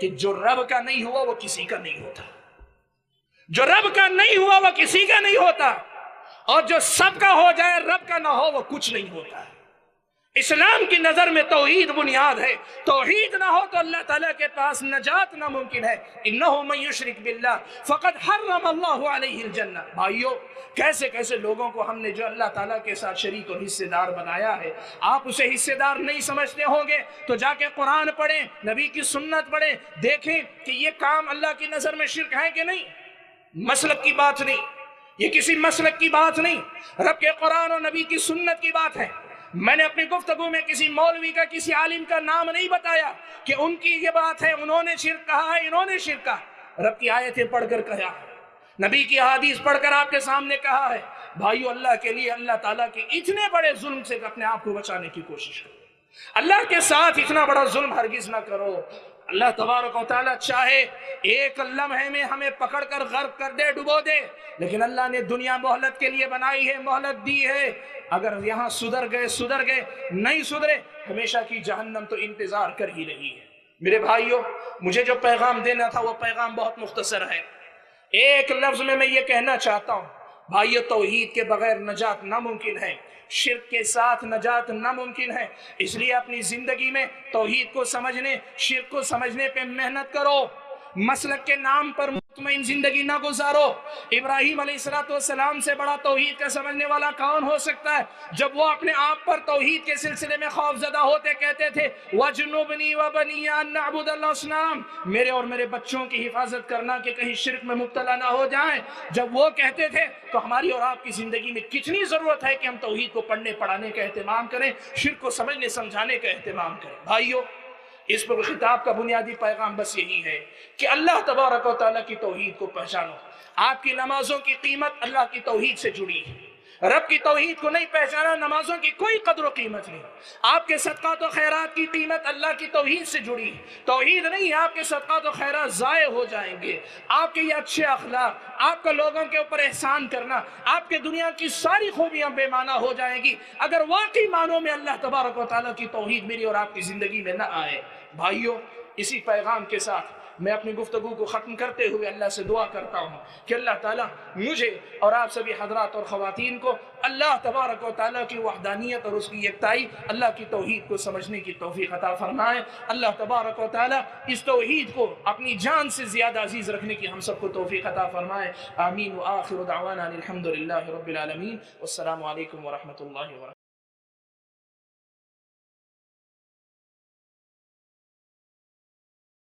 کہ جو رب کا نہیں ہوا وہ کسی کا نہیں ہوتا. جو رب کا نہیں ہوا وہ کسی کا نہیں ہوتا، اور جو سب کا ہو جائے رب کا نہ ہو وہ کچھ نہیں ہوتا ہے. اسلام کی نظر میں توحید بنیاد ہے. توحید نہ ہو تو اللہ تعالیٰ کے پاس نجات ناممکن ہے. انہ من یشرک باللہ فقد حرم اللہ علیہ الجنہ. بھائیو، کیسے کیسے لوگوں کو ہم نے جو اللہ تعالیٰ کے ساتھ شریک اور حصے دار بنایا ہے. آپ اسے حصے دار نہیں سمجھتے ہوں گے تو جا کے قرآن پڑھیں، نبی کی سنت پڑھیں، دیکھیں کہ یہ کام اللہ کی نظر میں شرک ہے کہ نہیں. مسلک کی بات نہیں، یہ کسی مسلک کی بات نہیں، رب کے قرآن اور نبی کی سنت کی بات ہے. میں نے اپنی گفتگو میں کسی مولوی کا، کسی عالم کا نام نہیں بتایا کہ ان کی یہ بات ہے، انہوں نے شرک کہا ہے، انہوں نے شرک کہا. رب کی آیتیں پڑھ کر کہا، نبی کی حدیث پڑھ کر آپ کے سامنے کہا ہے. بھائیو، اللہ کے لیے اللہ تعالیٰ کے اتنے بڑے ظلم سے اپنے آپ کو بچانے کی کوشش کرو. اللہ کے ساتھ اتنا بڑا ظلم ہرگز نہ کرو. اللہ تبارک و تعالیٰ چاہے ایک لمحے میں ہمیں پکڑ کر غرق کر دے، ڈبو دے، لیکن اللہ نے دنیا مہلت کے لیے بنائی ہے، مہلت دی ہے. اگر یہاں سدھر گئے، نہیں سدھرے، ہمیشہ کی جہنم تو انتظار کر ہی رہی ہے. میرے بھائیوں، مجھے جو پیغام دینا تھا وہ پیغام بہت مختصر ہے. ایک لفظ میں یہ کہنا چاہتا ہوں، بھائیو، توحید کے بغیر نجات ناممکن ہے، شرک کے ساتھ نجات ناممکن ہے. اس لیے اپنی زندگی میں توحید کو سمجھنے، شرک کو سمجھنے پہ محنت کرو. مسلک کے نام پر مطمئن زندگی نہ گزارو. ابراہیم علیہ السلام سے بڑا توحید کا سمجھنے والا کون ہو سکتا ہے؟ جب وہ اپنے آپ پر توحید کے سلسلے میں خوف زدہ ہوتے کہتے تھے وَجْنُبْنِي وَبَنِيَّ أَن نَعْبُدَ الْأَصْنَامَ، میرے اور میرے بچوں کی حفاظت کرنا کہ کہیں شرک میں مبتلا نہ ہو جائیں. جب وہ کہتے تھے تو ہماری اور آپ کی زندگی میں کتنی ضرورت ہے کہ ہم توحید کو پڑھنے پڑھانے کا اہتمام کریں، شرک کو سمجھنے سمجھانے کا اہتمام کریں. بھائیو، اس پر خطاب کا بنیادی پیغام بس یہی ہے کہ اللہ تبارک و تعالیٰ کی توحید کو پہچانو. آپ کی نمازوں کی قیمت اللہ کی توحید سے جڑی ہے. رب کی توحید کو نہیں پہچانا، نمازوں کی کوئی قدر و قیمت نہیں. آپ کے صدقات و خیرات کی قیمت اللہ کی توحید سے جڑی ہے. توحید نہیں ہے، آپ کے صدقات و خیرات ضائع ہو جائیں گے. آپ کے یہ اچھے اخلاق، آپ کا لوگوں کے اوپر احسان کرنا، آپ کے دنیا کی ساری خوبیاں بے معنی ہو جائیں گی اگر واقعی معنوں میں اللہ تبارک و تعالیٰ کی توحید میری اور آپ کی زندگی میں نہ آئے. بھائیوں، اسی پیغام کے ساتھ میں اپنی گفتگو کو ختم کرتے ہوئے اللہ سے دعا کرتا ہوں کہ اللہ تعالیٰ مجھے اور آپ سبھی حضرات اور خواتین کو اللہ تبارک و تعالیٰ کی وحدانیت اور اس کی یکتائی، اللہ کی توحید کو سمجھنے کی توفیق عطا فرمائے. اللہ تبارک و تعالیٰ اس توحید کو اپنی جان سے زیادہ عزیز رکھنے کی ہم سب کو توفیق عطا فرمائے. آمین. وآخر دعوانا الحمد للہ رب العالمین. والسلام علیکم ورحمۃ اللہ وبرکاتہ.